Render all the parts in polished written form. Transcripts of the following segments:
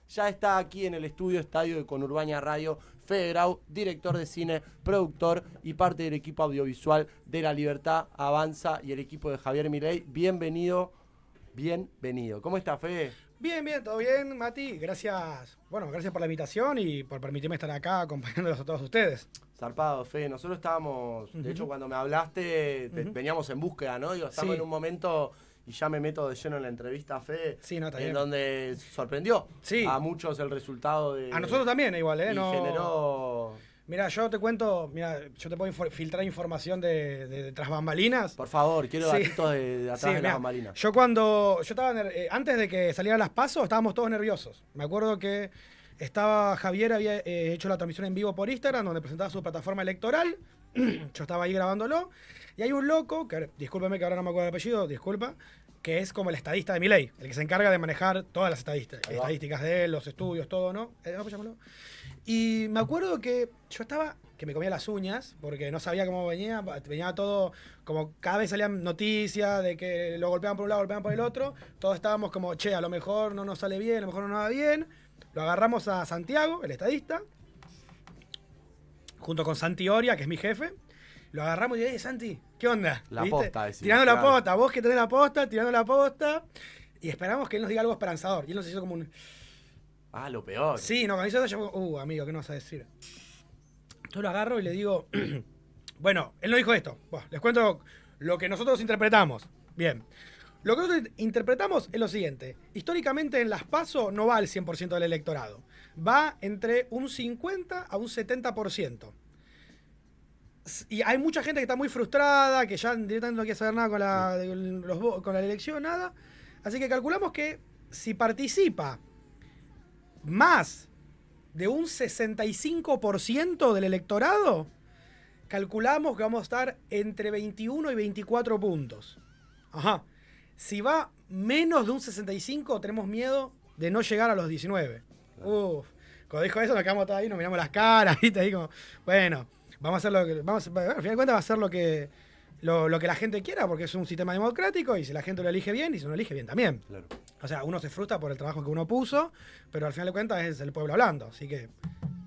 Ya está aquí en el estudio Estadio de Conurbania Radio, Fede Grau, director de cine, productor y parte del equipo audiovisual de La Libertad Avanza y el equipo de Javier Milei. Bienvenido. ¿Cómo está, Fede? Bien, todo bien, Mati. Gracias, gracias por la invitación y por permitirme estar acá acompañándolos a todos ustedes. Zarpado, Fede. Nosotros estábamos, de hecho, cuando me hablaste, veníamos en búsqueda, ¿no? Digo, estamos en un momento, y ya me meto de lleno en la entrevista, Fede, donde sorprendió a muchos el resultado de... A nosotros también, igual, ¿eh? Y generó... Mira, yo te cuento, yo te puedo filtrar información de tras bambalinas. Por favor, quiero datitos de atrás de las bambalinas. Yo estaba, antes de que salieran las pasos, estábamos todos nerviosos. Me acuerdo que Javier había hecho la transmisión en vivo por Instagram, donde presentaba su plataforma electoral. Yo estaba ahí grabándolo. Y hay un loco, discúlpeme que ahora no me acuerdo el apellido, disculpa, que es como el estadista de Milei, el que se encarga de manejar todas las estadísticas de él, los estudios, todo, ¿no? Y me acuerdo que yo que me comía las uñas, porque no sabía cómo venía todo, como cada vez salían noticias de que lo golpeaban por un lado, golpeaban por el otro, todos estábamos como, che, a lo mejor no nos sale bien, a lo mejor no nos va bien. Lo agarramos a Santiago, el estadista, junto con Santi Oria, que es mi jefe. Lo agarramos y dije, Santi, ¿qué onda? La posta, decimos, tirando la posta, vos que tenés la posta, tirando la posta. Y esperamos que él nos diga algo esperanzador. Y él nos hizo como un... Ah, lo peor. Sí, no, cuando hizo eso yo, amigo, ¿qué nos vas a decir? Yo lo agarro y le digo, bueno, él nos dijo esto. Bueno, les cuento lo que nosotros interpretamos. Bien. Lo que nosotros interpretamos es lo siguiente. Históricamente en las PASO no va al 100% del electorado. Va entre un 50 a un 70%. Y hay mucha gente que está muy frustrada, que ya directamente no quiere saber nada con la elección, nada. Así que calculamos que si participa más de un 65% del electorado, calculamos que vamos a estar entre 21 y 24 puntos. Ajá. Si va menos de un 65, tenemos miedo de no llegar a los 19. Uf. Cuando dijo eso, nos quedamos todos ahí, nos miramos las caras, ¿viste? Ahí como, bueno, vamos a hacer lo que... al final de cuentas va a ser lo que la gente quiera, porque es un sistema democrático y si la gente lo elige bien y si no lo elige bien también. Claro. O sea, uno se frustra por el trabajo que uno puso, pero al final de cuentas es el pueblo hablando, así que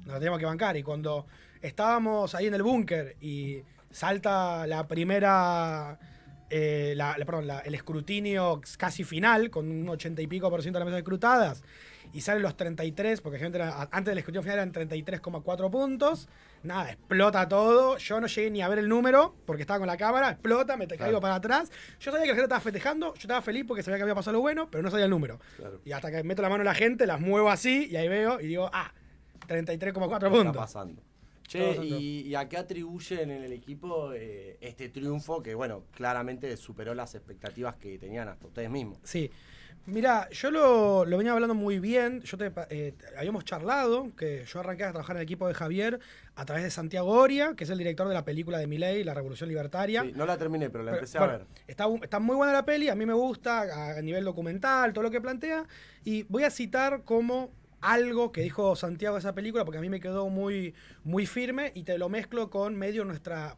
nos lo tenemos que bancar. Y cuando estábamos ahí en el búnker y salta la primera... el escrutinio casi final, con un 80 y pico % de las mesas escrutadas, y salen los 33, porque antes del escrutinio final eran 33,4 puntos. Nada, explota todo. Yo no llegué ni a ver el número, porque estaba con la cámara, explota, me caigo para atrás. Yo sabía que la gente estaba festejando, yo estaba feliz porque sabía que había pasado lo bueno, pero no sabía el número. Claro. Y hasta que meto la mano en la gente, las muevo así, y ahí veo, y digo, 33,4 puntos. Está pasando. Che, ¿y a qué atribuyen en el equipo este triunfo que, bueno, claramente superó las expectativas que tenían hasta ustedes mismos? Sí. Mirá, yo lo venía hablando muy bien. Habíamos charlado que yo arranqué a trabajar en el equipo de Javier a través de Santiago Oria, que es el director de la película de Milei, La Revolución Libertaria. Sí, no la terminé, pero la empecé a ver. Está muy buena la peli, a mí me gusta a nivel documental, todo lo que plantea. Y voy a citar como algo que dijo Santiago de esa película, porque a mí me quedó muy, muy firme, y te lo mezclo con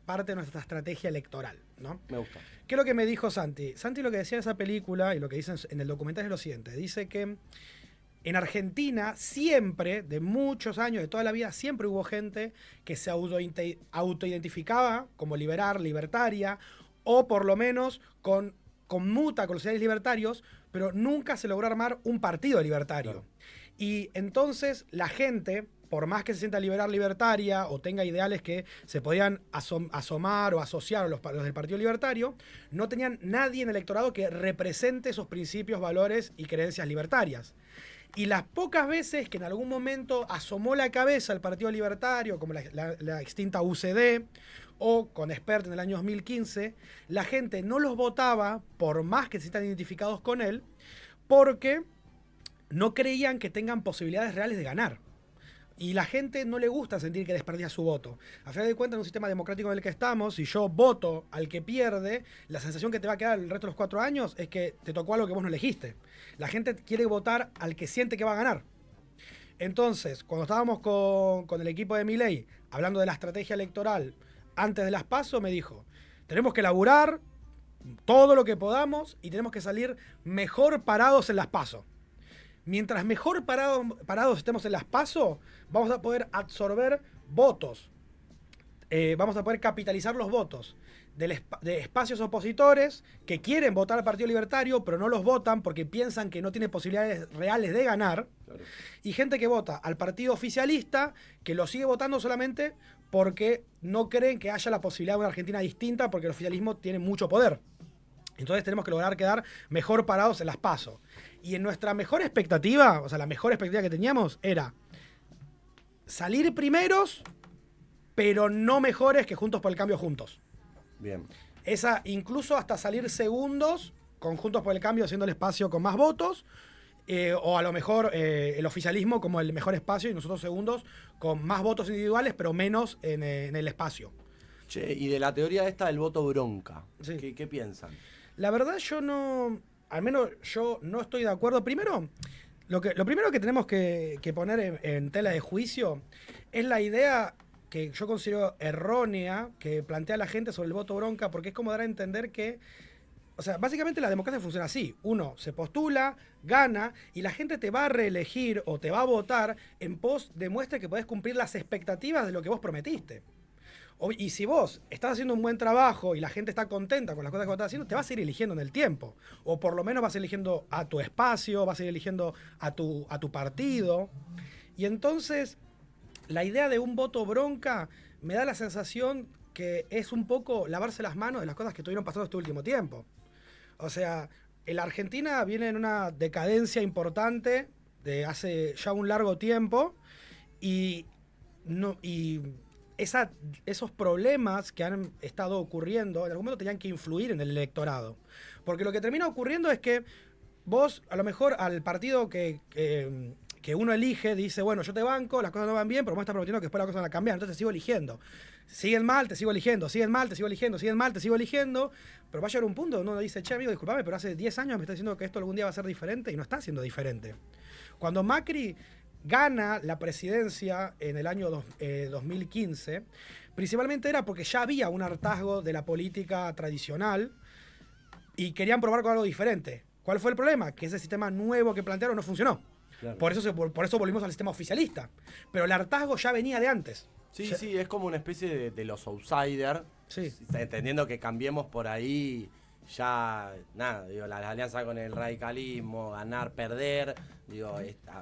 parte de nuestra estrategia electoral, ¿no? Me gusta. ¿Qué es lo que me dijo Santi? Santi lo que decía en esa película, y lo que dice en el documental es lo siguiente. Dice que en Argentina siempre, de muchos años, de toda la vida, siempre hubo gente que se autoidentificaba como libertaria, o por lo menos conmuta con los ideales libertarios, pero nunca se logró armar un partido libertario. Claro. Y entonces la gente, por más que se sienta libertaria o tenga ideales que se podían asomar o asociar a los del Partido Libertario, no tenían nadie en el electorado que represente esos principios, valores y creencias libertarias. Y las pocas veces que en algún momento asomó la cabeza el Partido Libertario, como la extinta UCD, o con Expert en el año 2015, la gente no los votaba, por más que se sientan identificados con él, porque no creían que tengan posibilidades reales de ganar. Y la gente no le gusta sentir que desperdicia su voto. A final de cuentas, en un sistema democrático en el que estamos, si yo voto al que pierde, la sensación que te va a quedar el resto de los 4 años es que te tocó algo que vos no elegiste. La gente quiere votar al que siente que va a ganar. Entonces, cuando estábamos con el equipo de Milei, hablando de la estrategia electoral, antes de las PASO, me dijo, tenemos que laburar todo lo que podamos y tenemos que salir mejor parados en las PASO. mientras mejor parados estemos en las PASO, vamos a poder absorber votos. Vamos a poder capitalizar los votos de espacios opositores que quieren votar al Partido Libertario, pero no los votan porque piensan que no tiene posibilidades reales de ganar. Claro. Y gente que vota al partido oficialista, que lo sigue votando solamente porque no creen que haya la posibilidad de una Argentina distinta, porque el oficialismo tiene mucho poder. Entonces tenemos que lograr quedar mejor parados en las PASO. Y en nuestra mejor expectativa, o sea, la mejor expectativa que teníamos era salir primeros, pero no mejores que Juntos por el Cambio juntos. Bien. Esa, incluso hasta salir segundos con Juntos por el Cambio haciendo el espacio con más votos, o a lo mejor el oficialismo como el mejor espacio y nosotros segundos con más votos individuales, pero menos en el espacio. Che, y de la teoría esta del voto bronca, sí. ¿Qué piensan? La verdad yo no, al menos yo no estoy de acuerdo. Primero, lo primero que tenemos que poner en tela de juicio es la idea que yo considero errónea que plantea la gente sobre el voto bronca, porque es como dar a entender que, o sea, básicamente la democracia funciona así. Uno se postula, gana, y la gente te va a reelegir o te va a votar en pos de muestra que podés cumplir las expectativas de lo que vos prometiste. Y si vos estás haciendo un buen trabajo y la gente está contenta con las cosas que vos estás haciendo, te vas a ir eligiendo en el tiempo. O por lo menos vas eligiendo a tu espacio, vas a ir eligiendo a tu partido. Y entonces, la idea de un voto bronca me da la sensación que es un poco lavarse las manos de las cosas que estuvieron pasando este último tiempo. O sea, la Argentina viene en una decadencia importante de hace ya un largo tiempo y esos problemas que han estado ocurriendo en algún momento tenían que influir en el electorado. Porque lo que termina ocurriendo es que vos, a lo mejor, al partido que uno elige, dice, bueno, yo te banco, las cosas no van bien, pero vos me estás prometiendo que después las cosas van a cambiar, entonces te sigo eligiendo. Siguen mal, te sigo eligiendo, siguen mal, te sigo eligiendo, siguen mal, te sigo eligiendo, pero va a llegar un punto donde uno dice, che, amigo, disculpame, pero hace 10 años me estás diciendo que esto algún día va a ser diferente y no está siendo diferente. Cuando Macri gana la presidencia en el año 2015, principalmente era porque ya había un hartazgo de la política tradicional y querían probar con algo diferente. ¿Cuál fue el problema? Que ese sistema nuevo que plantearon no funcionó. Claro. Por eso volvimos al sistema oficialista. Pero el hartazgo ya venía de antes. Sí, sí, es como una especie de los outsiders. Sí. Entendiendo que cambiemos por ahí, ya, nada, digo, la alianza con el radicalismo, ganar, perder, digo,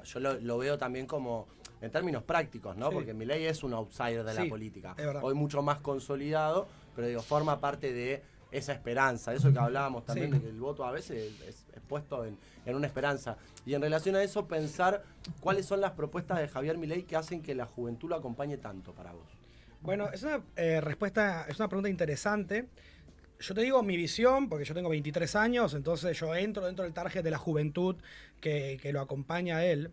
yo lo veo también como, en términos prácticos, ¿no? Sí. Porque Milei es un outsider de la política. Hoy mucho más consolidado, pero digo, forma parte de esa esperanza, eso que hablábamos también, de que el voto a veces es puesto en una esperanza. Y en relación a eso, pensar cuáles son las propuestas de Javier Milei que hacen que la juventud lo acompañe tanto para vos. Bueno, es una pregunta interesante. Yo te digo mi visión, porque yo tengo 23 años, entonces yo entro dentro del target de la juventud que lo acompaña a él.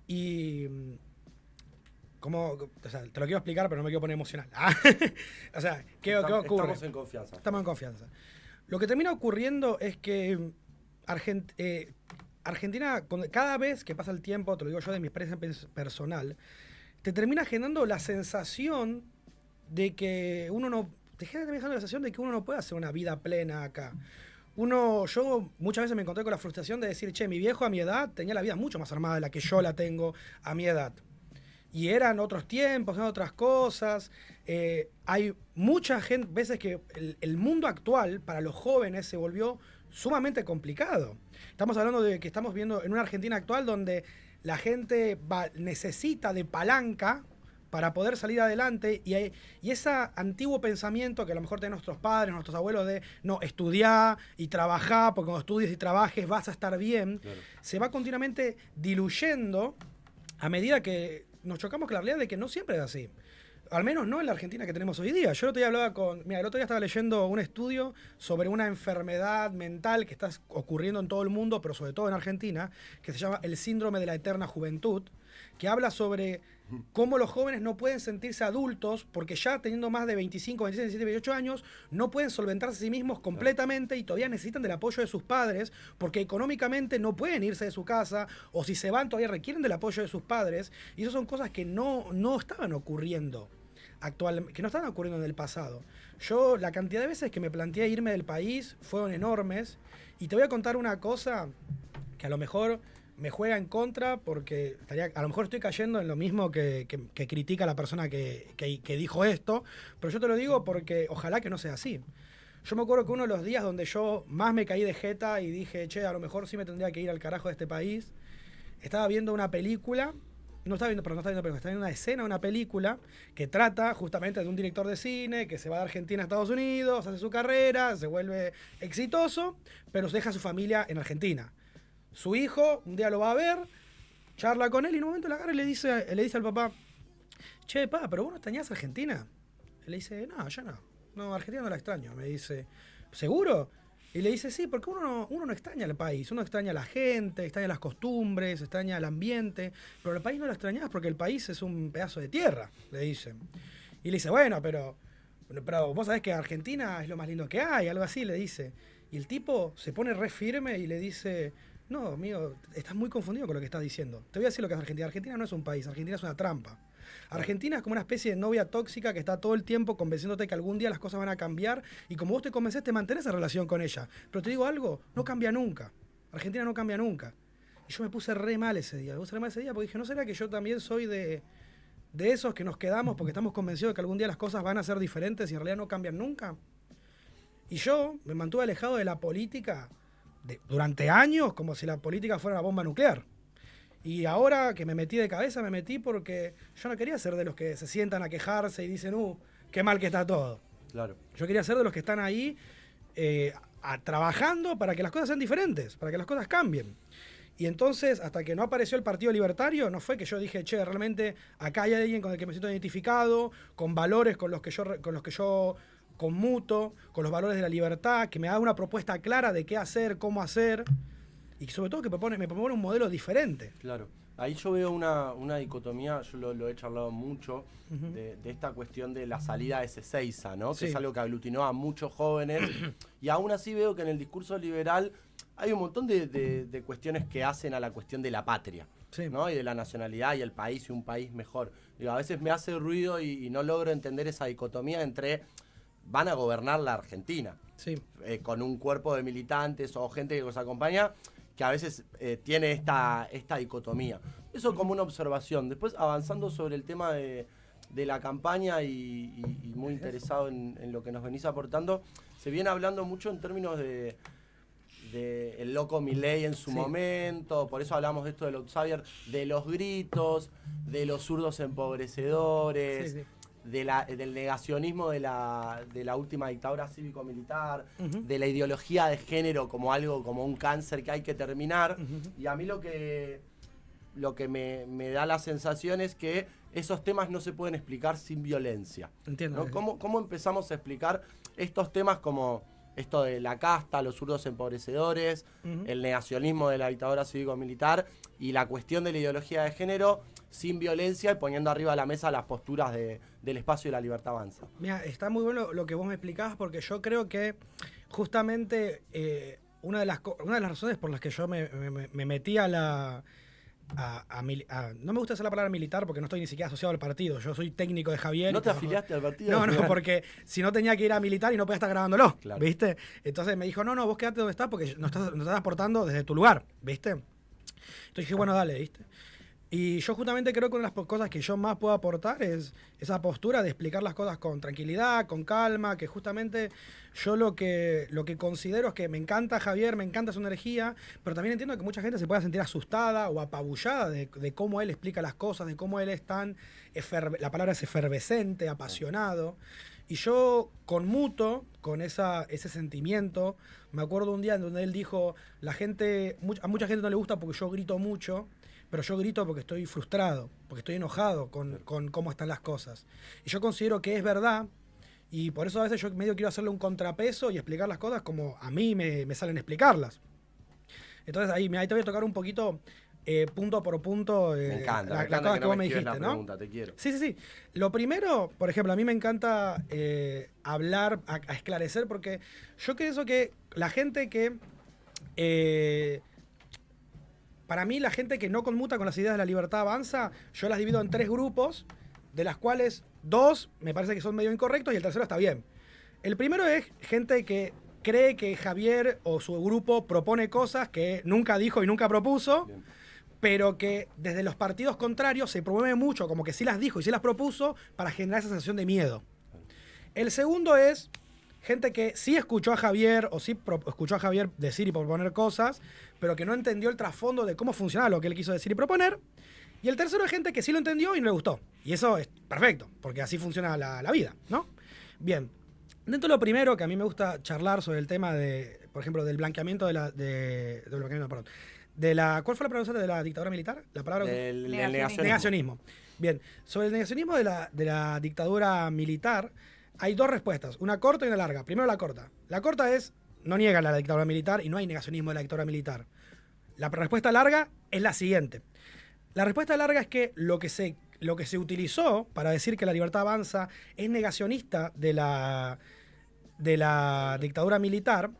Y o sea, te lo quiero explicar, pero no me quiero poner emocional. O sea, ¿qué ocurre? Estamos en confianza. Estamos en confianza. Lo que termina ocurriendo es que Argentina, cada vez que pasa el tiempo, te lo digo yo de mi experiencia personal, te termina generando la sensación de que uno no... Te genera la sensación de que uno no puede hacer una vida plena acá. Yo muchas veces me encontré con la frustración de decir, che, mi viejo a mi edad tenía la vida mucho más armada de la que yo la tengo a mi edad. Y eran otros tiempos, eran otras cosas. Hay muchas veces que el mundo actual para los jóvenes se volvió sumamente complicado. Estamos hablando de que estamos viendo en una Argentina actual donde la gente necesita de palanca para poder salir adelante, y ese antiguo pensamiento que a lo mejor tienen nuestros padres, nuestros abuelos de no, estudiar y trabajar, porque cuando estudies y trabajes vas a estar bien, claro, se va continuamente diluyendo a medida que nos chocamos con la realidad de que no siempre es así. Al menos no en la Argentina que tenemos hoy día. Yo el otro día estaba leyendo un estudio sobre una enfermedad mental que está ocurriendo en todo el mundo, pero sobre todo en Argentina, que se llama el síndrome de la eterna juventud, que habla sobre cómo los jóvenes no pueden sentirse adultos porque ya teniendo más de 25, 26, 27, 28 años no pueden solventarse a sí mismos completamente y todavía necesitan del apoyo de sus padres porque económicamente no pueden irse de su casa, o si se van todavía requieren del apoyo de sus padres, y esas son cosas que no estaban ocurriendo actualmente, que no estaban ocurriendo en el pasado. Yo, la cantidad de veces que me planteé irme del país fueron enormes, y te voy a contar una cosa que a lo mejor me juega en contra porque a lo mejor estoy cayendo en lo mismo que critica la persona que dijo esto, pero yo te lo digo porque ojalá que no sea así. Yo me acuerdo que uno de los días donde yo más me caí de jeta y dije, che, a lo mejor sí me tendría que ir al carajo de este país, estaba viendo una película, estaba viendo una escena de una película que trata justamente de un director de cine que se va de Argentina a Estados Unidos, hace su carrera, se vuelve exitoso, pero deja a su familia en Argentina. Su hijo un día lo va a ver, charla con él y en un momento le agarra y le dice al papá, che, pa, ¿pero vos no extrañás a Argentina? Él le dice, no, ya no. No, Argentina no la extraño. Me dice, ¿seguro? Y le dice, sí, porque uno no extraña el país, uno extraña a la gente, extraña las costumbres, extraña el ambiente, pero el país no lo extrañas porque el país es un pedazo de tierra, le dice. Y le dice, bueno, pero vos sabés que Argentina es lo más lindo que hay, algo así, le dice. Y el tipo se pone re firme y le dice, no, amigo, estás muy confundido con lo que estás diciendo. Te voy a decir lo que es Argentina. Argentina no es un país, Argentina es una trampa. Argentina es como una especie de novia tóxica que está todo el tiempo convenciéndote que algún día las cosas van a cambiar y como vos te convences, te mantenés en relación con ella. Pero te digo algo, no cambia nunca. Argentina no cambia nunca. Y yo me puse re mal ese día. Me puse re mal ese día porque dije, ¿no será que yo también soy de esos que nos quedamos porque estamos convencidos de que algún día las cosas van a ser diferentes y en realidad no cambian nunca? Y yo me mantuve alejado de la política durante años como si la política fuera una bomba nuclear. Y ahora que me metí de cabeza, me metí porque yo no quería ser de los que se sientan a quejarse y dicen, qué mal que está todo. Claro. Yo quería ser de los que están ahí trabajando para que las cosas sean diferentes, para que las cosas cambien. Y entonces, hasta que no apareció el Partido Libertario, no fue que yo dije, che, realmente acá hay alguien con el que me siento identificado, con valores con los que yo conmuto, con los valores de la libertad, que me da una propuesta clara de qué hacer, cómo hacer. Y sobre todo que me propone un modelo diferente. Claro. Ahí yo veo una dicotomía, yo lo he charlado mucho, de esta cuestión de la salida de Ezeiza, ¿no? Sí. Que es algo que aglutinó a muchos jóvenes. Y aún así veo que en el discurso liberal hay un montón de cuestiones que hacen a la cuestión de la patria, sí, ¿no? Y de la nacionalidad y el país y un país mejor. Digo, a veces me hace ruido y no logro entender esa dicotomía entre van a gobernar la Argentina, sí, con un cuerpo de militantes o gente que los acompaña, que a veces tiene esta dicotomía. Eso como una observación. Después, avanzando sobre el tema de la campaña y muy interesado en lo que nos venís aportando, se viene hablando mucho en términos de el loco Milei en su momento, por eso hablamos de esto del outsider, de los gritos, de los zurdos empobrecedores, del negacionismo de la última dictadura cívico-militar, de la ideología de género como algo, como un cáncer que hay que terminar. Y a mí lo que me da la sensación es que esos temas no se pueden explicar sin violencia. Entiendo. ¿No? ¿Cómo empezamos a explicar estos temas como esto de la casta, los zurdos empobrecedores, el negacionismo de la dictadura cívico-militar y la cuestión de la ideología de género sin violencia y poniendo arriba de la mesa las posturas del espacio de la libertad avanza? Mira, está muy bueno lo que vos me explicabas porque yo creo que justamente una de las razones por las que yo me metí a no me gusta usar la palabra militar porque no estoy ni siquiera asociado al partido. Yo soy técnico de Javier. ¿No te afiliaste al partido? No, porque si no tenía que ir a militar y no podía estar grabándolo, claro. ¿Viste? Entonces me dijo, no, vos quedate donde estás porque no estás aportando desde tu lugar, ¿viste? Entonces dije, bueno, dale, ¿viste? Y yo justamente creo que una de las cosas que yo más puedo aportar es esa postura de explicar las cosas con tranquilidad, con calma, que justamente yo lo que considero es que me encanta Javier, me encanta su energía, pero también entiendo que mucha gente se pueda sentir asustada o apabullada de cómo él explica las cosas, de cómo él es tan, la palabra es efervescente, apasionado. Y yo conmuto con ese sentimiento. Me acuerdo un día en donde él dijo, a mucha gente no le gusta porque yo grito mucho, pero yo grito porque estoy frustrado, porque estoy enojado con cómo están las cosas. Y yo considero que es verdad, y por eso a veces yo medio quiero hacerle un contrapeso y explicar las cosas como a mí me salen explicarlas. Entonces ahí te voy a tocar un poquito, punto por punto, me encanta las cosas que vos me dijiste, la ¿no? Pregunta, te quiero. Sí. Lo primero, por ejemplo, a mí me encanta hablar, a esclarecer, porque yo pienso que la gente que... para mí, la gente que no conmuta con las ideas de la libertad avanza, yo las divido en 3 grupos, de las cuales 2 me parece que son medio incorrectos y el tercero está bien. El primero es gente que cree que Javier o su grupo propone cosas que nunca dijo y nunca propuso. Bien. pero que desde los partidos contrarios se promueve mucho, como que sí las dijo y sí las propuso, para generar esa sensación de miedo. El segundo es gente que sí escuchó a Javier, o sí escuchó a Javier decir y proponer cosas, pero que no entendió el trasfondo de cómo funcionaba lo que él quiso decir y proponer. Y el tercero es gente que sí lo entendió y no le gustó. Y eso es perfecto, porque así funciona la vida, ¿no? Bien. Dentro de lo primero, que a mí me gusta charlar sobre el tema de, por ejemplo, del blanqueamiento ¿cuál fue la palabra de la dictadura militar? La palabra El negacionismo. Bien, sobre el negacionismo de la dictadura militar, hay dos respuestas, una corta y una larga. Primero la corta. La corta es, no niegan la dictadura militar y no hay negacionismo de la dictadura militar. La respuesta larga es la siguiente. La respuesta larga es que lo que se utilizó para decir que La Libertad Avanza es negacionista de la dictadura militar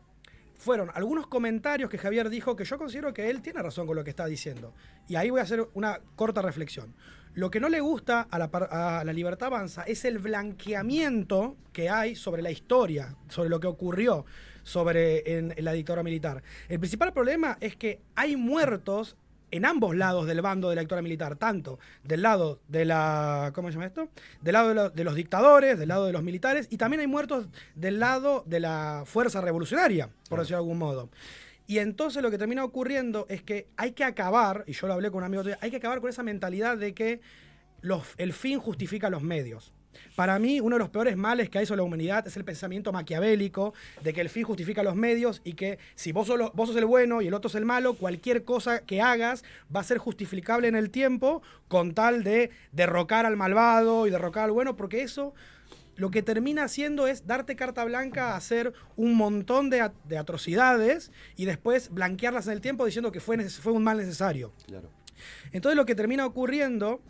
fueron algunos comentarios que Javier dijo que yo considero que él tiene razón con lo que está diciendo. Y ahí voy a hacer una corta reflexión. Lo que no le gusta a la Libertad Avanza es el blanqueamiento que hay sobre la historia, sobre lo que ocurrió en la dictadura militar. El principal problema es que hay muertos en ambos lados del bando de la dictadura militar, tanto del lado de ¿cómo se llama esto? Del lado de los dictadores, del lado de los militares, y también hay muertos del lado de la fuerza revolucionaria, por decirlo de algún modo. Y entonces lo que termina ocurriendo es que hay que acabar, y yo lo hablé con un amigo, hay que acabar con esa mentalidad de que el fin justifica los medios. Para mí, uno de los peores males que hay sobre la humanidad es el pensamiento maquiavélico de que el fin justifica los medios y que si vos sos el bueno y el otro es el malo, cualquier cosa que hagas va a ser justificable en el tiempo con tal de derrocar al malvado y derrocar al bueno, porque eso lo que termina haciendo es darte carta blanca a hacer un montón de atrocidades y después blanquearlas en el tiempo diciendo que fue un mal necesario. Claro. Entonces lo que termina ocurriendo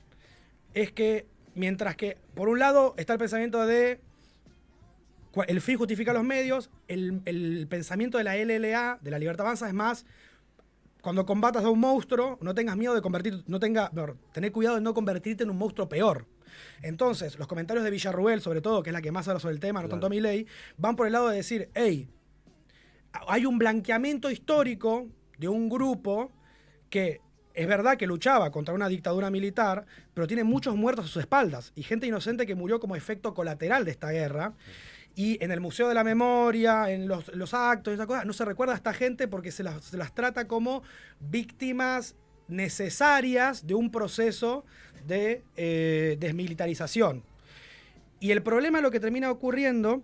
es que mientras que, por un lado, está el pensamiento de el fin justifica los medios, el pensamiento de la LLA, de la Libertad Avanza, es más, cuando combatas a un monstruo, no tengas miedo de tener cuidado de no convertirte en un monstruo peor. Entonces, los comentarios de Villarruel, sobre todo, que es la que más habla sobre el tema, no tanto Milei, van por el lado de decir, hey, hay un blanqueamiento histórico de un grupo que es verdad que luchaba contra una dictadura militar, pero tiene muchos muertos a sus espaldas y gente inocente que murió como efecto colateral de esta guerra. Y en el Museo de la Memoria, en los actos, esas cosas, no se recuerda a esta gente porque se las trata como víctimas necesarias de un proceso de desmilitarización. Y el problema, lo que termina ocurriendo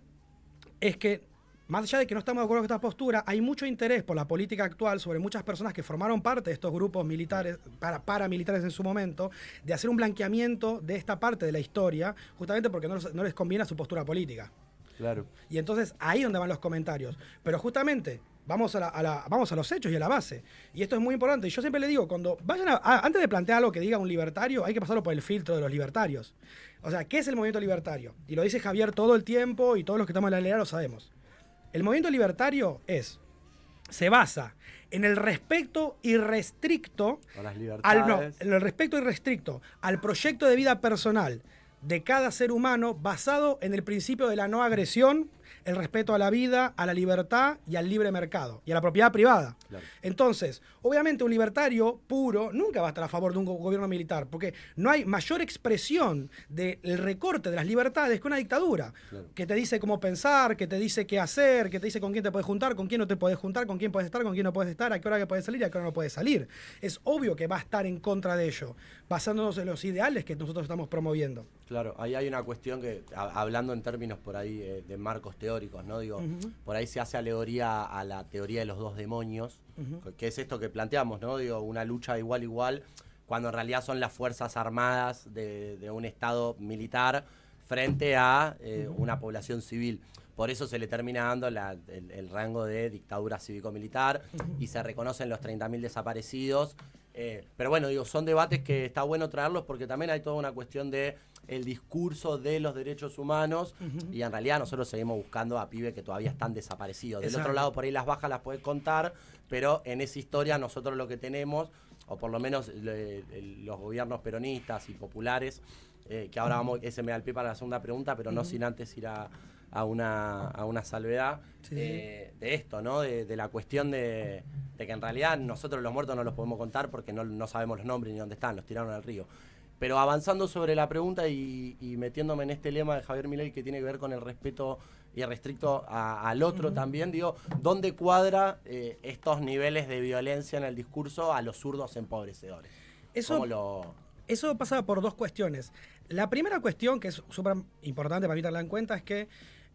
es que, más allá de que no estamos de acuerdo con esta postura, hay mucho interés por la política actual sobre muchas personas que formaron parte de estos grupos militares, paramilitares en su momento, de hacer un blanqueamiento de esta parte de la historia, justamente porque no les conviene a su postura política. Claro. Y entonces ahí es donde van los comentarios. Pero justamente vamos a los hechos y a la base. Y esto es muy importante. Y yo siempre le digo, cuando vayan antes de plantear algo que diga un libertario, hay que pasarlo por el filtro de los libertarios. O sea, ¿qué es el movimiento libertario? Y lo dice Javier todo el tiempo y todos los que estamos en la LEA lo sabemos. El movimiento libertario se basa en el respeto irrestricto a las libertades. el respeto irrestricto al proyecto de vida personal de cada ser humano basado en el principio de la no agresión, el respeto a la vida, a la libertad y al libre mercado y a la propiedad privada. Claro. Entonces, obviamente un libertario puro nunca va a estar a favor de un gobierno militar, porque no hay mayor expresión del recorte de las libertades que una dictadura, claro, que te dice cómo pensar, que te dice qué hacer, que te dice con quién te puedes juntar, con quién no te puedes juntar, con quién puedes estar, con quién no puedes estar, a qué hora que puedes salir y a qué hora no puedes salir. Es obvio que va a estar en contra de ello, basándonos en los ideales que nosotros estamos promoviendo. Claro, ahí hay una cuestión que, hablando en términos por ahí de marcos teóricos, ¿no? Digo, por ahí se hace alegoría a la teoría de los dos demonios, que es esto que planteamos, ¿no? Digo, una lucha de igual a igual, cuando en realidad son las fuerzas armadas de un estado militar frente a una población civil. Por eso se le termina dando el rango de dictadura cívico-militar y se reconocen los 30.000 desaparecidos. Pero bueno, digo, son debates que está bueno traerlos porque también hay toda una cuestión de el discurso de los derechos humanos y en realidad nosotros seguimos buscando a pibes que todavía están desaparecidos. Del otro lado, por ahí las bajas las puedes contar, pero en esa historia nosotros lo que tenemos, o por lo menos los gobiernos peronistas y populares, que ahora ese me da el pie para la segunda pregunta, pero no sin antes ir a a una salvedad de esto, ¿no? De la cuestión de que en realidad nosotros los muertos no los podemos contar porque no sabemos los nombres ni dónde están, los tiraron al río. Pero avanzando sobre la pregunta y metiéndome en este lema de Javier Milei que tiene que ver con el respeto irrestricto al otro también, digo, ¿dónde cuadra estos niveles de violencia en el discurso a los zurdos empobrecedores? Eso pasa por dos cuestiones. La primera cuestión, que es súper importante para mí tenerla en cuenta, es que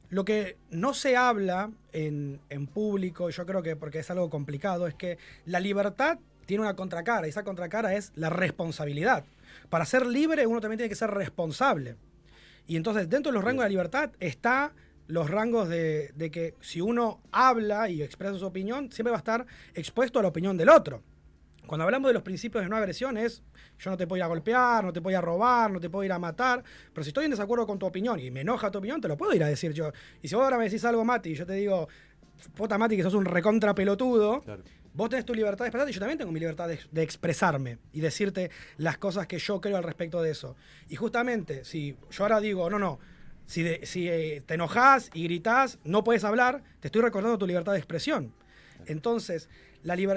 lo que no se habla en público, yo creo que porque es algo complicado, es que la libertad tiene una contracara, y esa contracara es la responsabilidad. Para ser libre uno también tiene que ser responsable. Y entonces dentro de los rangos de la libertad está los rangos de que si uno habla y expresa su opinión, siempre va a estar expuesto a la opinión del otro. Cuando hablamos de los principios de no agresión es, yo no te puedo ir a golpear, no te puedo ir a robar, no te puedo ir a matar, pero si estoy en desacuerdo con tu opinión y me enoja tu opinión, te lo puedo ir a decir yo. Y si vos ahora me decís algo, Mati, y yo te digo, puta Mati, que sos un recontra pelotudo, claro. Vos tenés tu libertad de expresarte y yo también tengo mi libertad de expresarme y decirte las cosas que yo creo al respecto de eso. Y justamente, si yo ahora digo, no, si te enojás y gritás, no puedes hablar, te estoy recordando tu libertad de expresión. Entonces,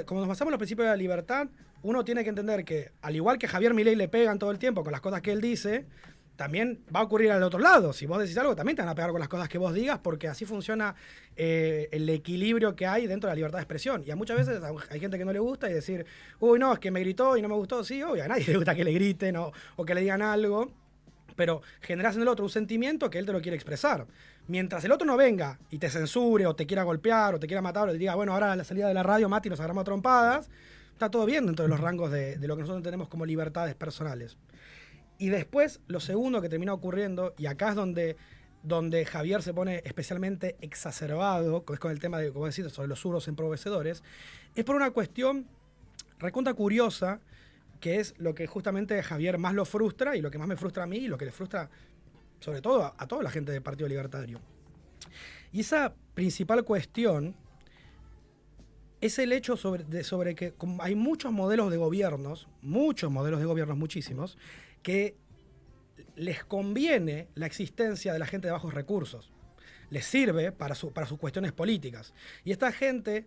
como nos basamos en los principios de la libertad, uno tiene que entender que, al igual que a Javier Milei le pegan todo el tiempo con las cosas que él dice, también va a ocurrir al otro lado. Si vos decís algo, también te van a pegar con las cosas que vos digas, porque así funciona el equilibrio que hay dentro de la libertad de expresión. Y a muchas veces hay gente que no le gusta y decir, uy, no, es que me gritó y no me gustó. Sí, obvio, a nadie le gusta que le griten o que le digan algo, pero generás en el otro un sentimiento que él te lo quiere expresar. Mientras el otro no venga y te censure o te quiera golpear o te quiera matar o te diga, bueno, ahora a la salida de la radio, Mati, nos agarramos a trompadas, está todo bien dentro de los rangos de lo que nosotros tenemos como libertades personales. Y después, lo segundo que termina ocurriendo, y acá es donde Javier se pone especialmente exacerbado, es con el tema de, como decís, sobre los zurdos empobrecedores, es por una cuestión recontra curiosa, que es lo que justamente a Javier más lo frustra, y lo que más me frustra a mí, y lo que le frustra sobre todo a toda la gente del Partido Libertario. Y esa principal cuestión es el hecho sobre que hay muchos modelos de gobiernos, muchísimos, que les conviene la existencia de la gente de bajos recursos. Les sirve para sus cuestiones políticas. Y a esta gente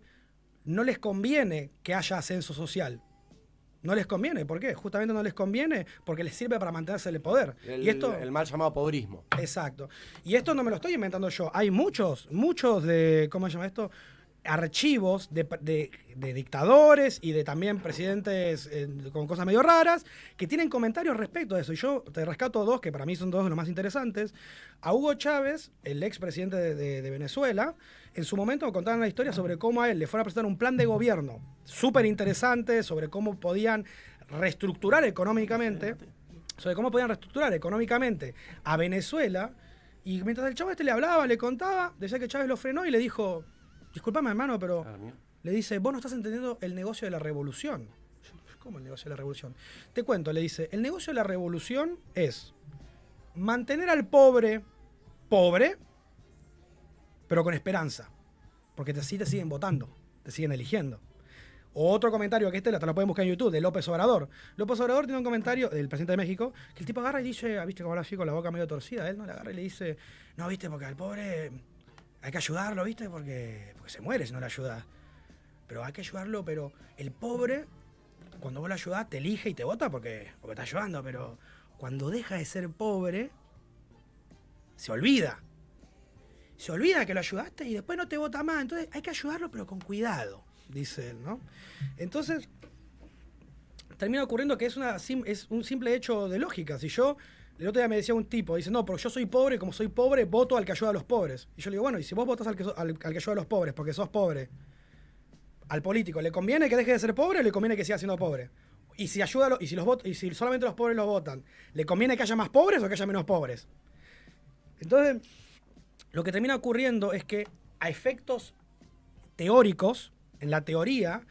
no les conviene que haya ascenso social. No les conviene. ¿Por qué? Justamente no les conviene porque les sirve para mantenerse en el poder. El mal llamado pobrismo. Exacto. Y esto no me lo estoy inventando yo. Hay muchos de, ¿cómo se llama esto? Archivos de dictadores y de también presidentes con cosas medio raras que tienen comentarios respecto a eso. Y yo te rescato dos que para mí son dos de los más interesantes. A Hugo Chávez, el expresidente de Venezuela, en su momento contaron una historia sobre cómo a él le fueron a presentar un plan de gobierno súper interesante sobre cómo podían reestructurar económicamente a Venezuela. Y mientras el chavo le hablaba, le contaba, decía que Chávez lo frenó y le dijo: disculpame, hermano, pero le dice, vos no estás entendiendo el negocio de la revolución. ¿Cómo el negocio de la revolución? Te cuento, le dice, el negocio de la revolución es mantener al pobre, pero con esperanza. Porque así te siguen votando, te siguen eligiendo. O otro comentario, que te lo pueden buscar en YouTube, de López Obrador. López Obrador tiene un comentario, del presidente de México, que el tipo agarra y dice, viste cómo habla así con la boca medio torcida, él no le agarra y le dice, no, viste, porque al pobre hay que ayudarlo, ¿viste? Porque se muere si no le ayudas. Pero hay que ayudarlo, pero el pobre, cuando vos lo ayudás, te elige y te vota porque está ayudando. Pero cuando deja de ser pobre, se olvida. Se olvida que lo ayudaste y después no te vota más. Entonces hay que ayudarlo, pero con cuidado, dice él, ¿no? Entonces, termina ocurriendo que es un simple hecho de lógica. Si yo... El otro día me decía un tipo, dice, no, pero yo soy pobre, como soy pobre, voto al que ayuda a los pobres. Y yo le digo, bueno, y si vos votás al que ayuda a los pobres porque sos pobre, al político, ¿le conviene que deje de ser pobre o le conviene que siga siendo pobre? Y si si solamente los pobres los votan, ¿le conviene que haya más pobres o que haya menos pobres? Entonces, lo que termina ocurriendo es que a efectos teóricos, en la teoría,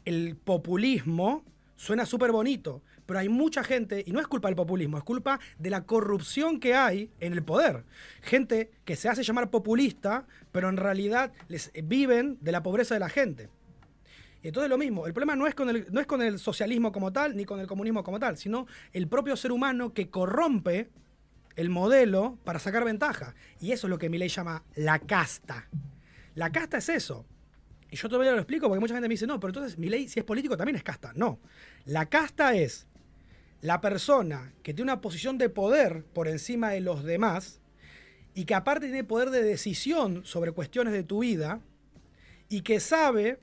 el populismo suena súper bonito. Pero hay mucha gente, y no es culpa del populismo, es culpa de la corrupción que hay en el poder. Gente que se hace llamar populista, pero en realidad viven de la pobreza de la gente. Y entonces lo mismo, el problema no es con el socialismo como tal, ni con el comunismo como tal, sino el propio ser humano que corrompe el modelo para sacar ventaja. Y eso es lo que Milei llama la casta. La casta es eso. Y yo todavía lo explico porque mucha gente me dice, no, pero entonces Milei, si es político, también es casta. No. La casta es la persona que tiene una posición de poder por encima de los demás y que aparte tiene poder de decisión sobre cuestiones de tu vida y que sabe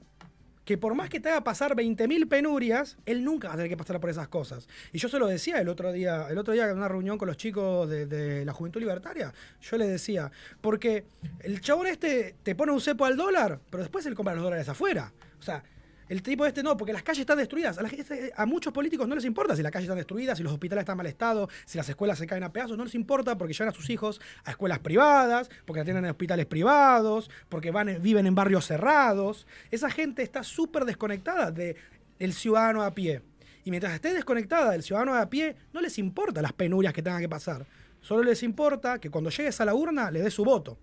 que por más que te haga pasar 20.000 penurias, él nunca va a tener que pasar por esas cosas. Y yo se lo decía el otro día en una reunión con los chicos de la Juventud Libertaria, yo les decía, porque el chabón este te pone un cepo al dólar, pero después él compra los dólares afuera. O sea, el tipo este no, porque las calles están destruidas. A muchos políticos no les importa si las calles están destruidas, si los hospitales están en mal estado, si las escuelas se caen a pedazos, no les importa porque llevan a sus hijos a escuelas privadas, porque atienden en hospitales privados, porque viven en barrios cerrados. Esa gente está súper desconectada del ciudadano a pie. Y mientras esté desconectada del ciudadano a pie, no les importa las penurias que tengan que pasar. Solo les importa que cuando llegues a la urna le des su voto.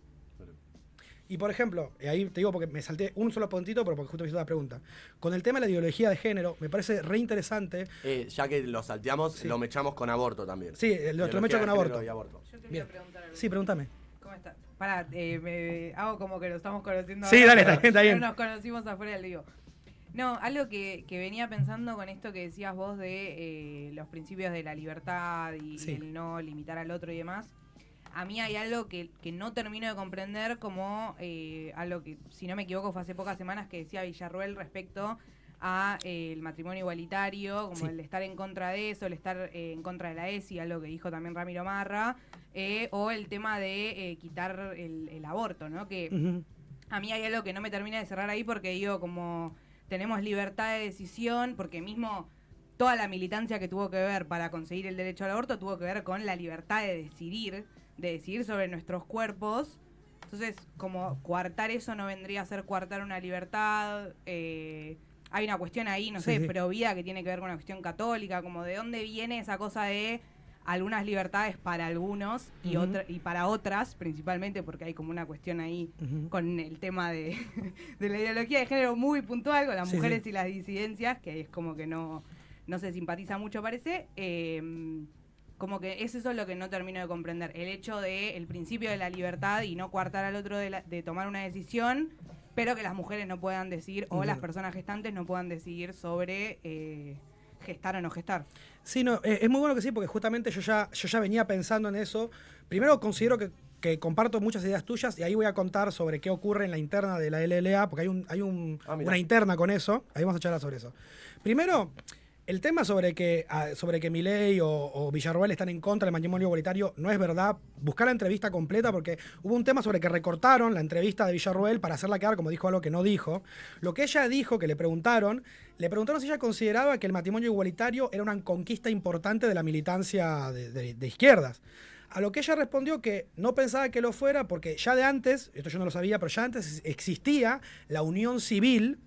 Y por ejemplo, ahí te digo porque me salté un solo puntito, pero porque justo me hizo la pregunta. Con el tema de la ideología de género, me parece re interesante. Ya que lo salteamos, sí, lo mechamos con aborto también. Sí, lo mecho con aborto. Yo te quiero preguntar algo. Sí, pregúntame. ¿Cómo estás? Pará, me hago como que lo estamos conociendo. Sí, ahora, dale, pero está bien. No nos conocimos afuera del lío. No, algo que venía pensando con esto que decías vos de los principios de la libertad y el no limitar al otro y demás. A mí hay algo que no termino de comprender como algo que, si no me equivoco, fue hace pocas semanas que decía Villarroel respecto a el matrimonio igualitario, como el estar en contra de eso, el estar en contra de la ESI, algo que dijo también Ramiro Marra, o el tema de quitar el aborto, ¿no? Que a mí hay algo que no me termina de cerrar ahí porque digo, como tenemos libertad de decisión, porque mismo toda la militancia que tuvo que ver para conseguir el derecho al aborto tuvo que ver con la libertad de decidir sobre nuestros cuerpos. Entonces, como coartar eso no vendría a ser coartar una libertad. Hay una cuestión ahí, no sé, pro vida que tiene que ver con una cuestión católica, como de dónde viene esa cosa de algunas libertades para algunos y para otras, principalmente porque hay como una cuestión ahí con el tema de la ideología de género muy puntual, con las mujeres y las disidencias, que es como que no se simpatiza mucho, parece. Como que es eso lo que no termino de comprender. El hecho del principio de la libertad y no coartar al otro de tomar una decisión, pero que las mujeres no puedan decidir, o las personas gestantes no puedan decidir sobre gestar o no gestar. Sí, no, es muy bueno que sí, porque justamente yo ya venía pensando en eso. Primero considero que comparto muchas ideas tuyas y ahí voy a contar sobre qué ocurre en la interna de la LLA, porque hay una interna con eso. Ahí vamos a charlar sobre eso. Primero, el tema sobre que Milei o Villarroel están en contra del matrimonio igualitario no es verdad. Buscar la entrevista completa porque hubo un tema sobre que recortaron la entrevista de Villarroel para hacerla quedar como dijo algo que no dijo. Lo que ella dijo, que le preguntaron si ella consideraba que el matrimonio igualitario era una conquista importante de la militancia de izquierdas. A lo que ella respondió que no pensaba que lo fuera porque ya de antes, esto yo no lo sabía, pero ya antes existía la unión civil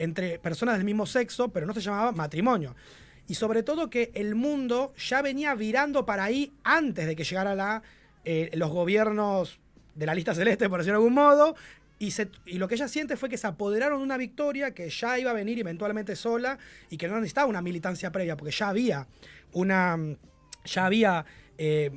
entre personas del mismo sexo, pero no se llamaba matrimonio. Y sobre todo que el mundo ya venía virando para ahí antes de que llegara los gobiernos de la lista celeste, por decirlo de algún modo, y lo que ella siente fue que se apoderaron de una victoria que ya iba a venir eventualmente sola y que no necesitaba una militancia previa, porque ya había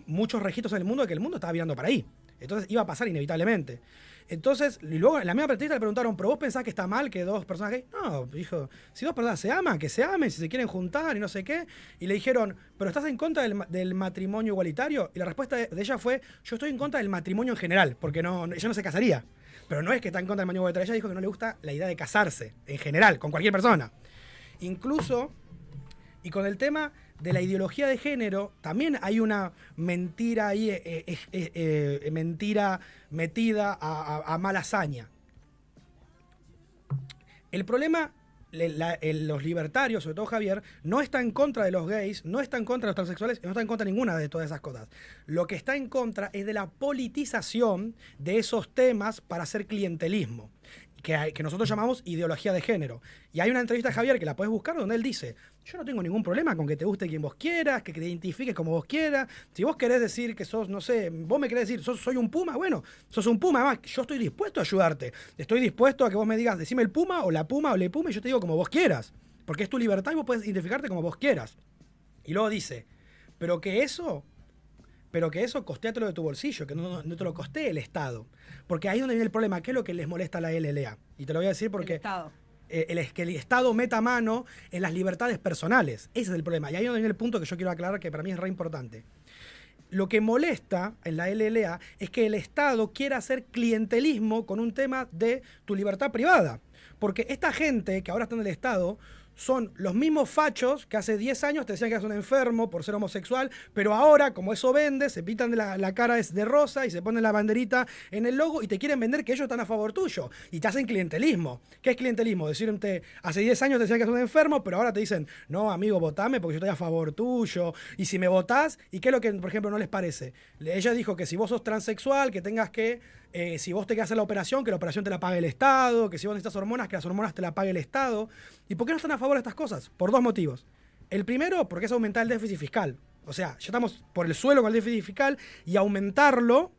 muchos registros en el mundo de que el mundo estaba virando para ahí. Entonces iba a pasar inevitablemente. Entonces, y luego en la misma entrevista le preguntaron, ¿pero vos pensás que está mal que dos personas gay? No, dijo, si dos personas se aman, que se amen, si se quieren juntar y no sé qué. Y le dijeron, ¿pero estás en contra del matrimonio igualitario? Y la respuesta de ella fue, yo estoy en contra del matrimonio en general, porque ella no se casaría. Pero no es que está en contra del matrimonio igualitario, ella dijo que no le gusta la idea de casarse, en general, con cualquier persona. Incluso, y con el tema de la ideología de género, también hay una mentira ahí, mentira metida a mala hazaña. El problema, los libertarios, sobre todo Javier, no está en contra de los gays, no está en contra de los transexuales, no está en contra de ninguna de todas esas cosas. Lo que está en contra es de la politización de esos temas para hacer clientelismo, que nosotros llamamos ideología de género. Y hay una entrevista de Javier que la puedes buscar donde él dice, yo no tengo ningún problema con que te guste quien vos quieras, que te identifiques como vos quieras. Si vos querés decir que sos, no sé, vos me querés decir, soy un puma, bueno, sos un puma. Además, yo estoy dispuesto a ayudarte. Estoy dispuesto a que vos me digas, decime el puma o le puma, y yo te digo como vos quieras. Porque es tu libertad y vos podés identificarte como vos quieras. Y luego dice, pero que eso pero que eso costéatelo de tu bolsillo, que no te lo costee el Estado. Porque ahí es donde viene el problema. ¿Qué es lo que les molesta a la LLA? Y te lo voy a decir porque... El Estado. Es que el Estado meta mano en las libertades personales. Ese es el problema. Y ahí es donde viene el punto que yo quiero aclarar, que para mí es re importante. Lo que molesta en la LLA es que el Estado quiera hacer clientelismo con un tema de tu libertad privada. Porque esta gente que ahora está en el Estado son los mismos fachos que hace 10 años te decían que eras un enfermo por ser homosexual, pero ahora, como eso vende, se pintan de la cara de rosa y se ponen la banderita en el logo y te quieren vender que ellos están a favor tuyo. Y te hacen clientelismo. ¿Qué es clientelismo? Decirte, hace 10 años te decían que eras un enfermo, pero ahora te dicen, no, amigo, votame porque yo estoy a favor tuyo. Y si me votás, ¿y qué es lo que, por ejemplo, no les parece? Ella dijo que si vos sos transexual, que tengas que... si vos te querés hacer la operación, que la operación te la pague el Estado, que si vos necesitas hormonas, que las hormonas te la pague el Estado. ¿Y por qué no están a favor de estas cosas? Por dos motivos. El primero, porque es aumentar el déficit fiscal. O sea, ya estamos por el suelo con el déficit fiscal y aumentarlo,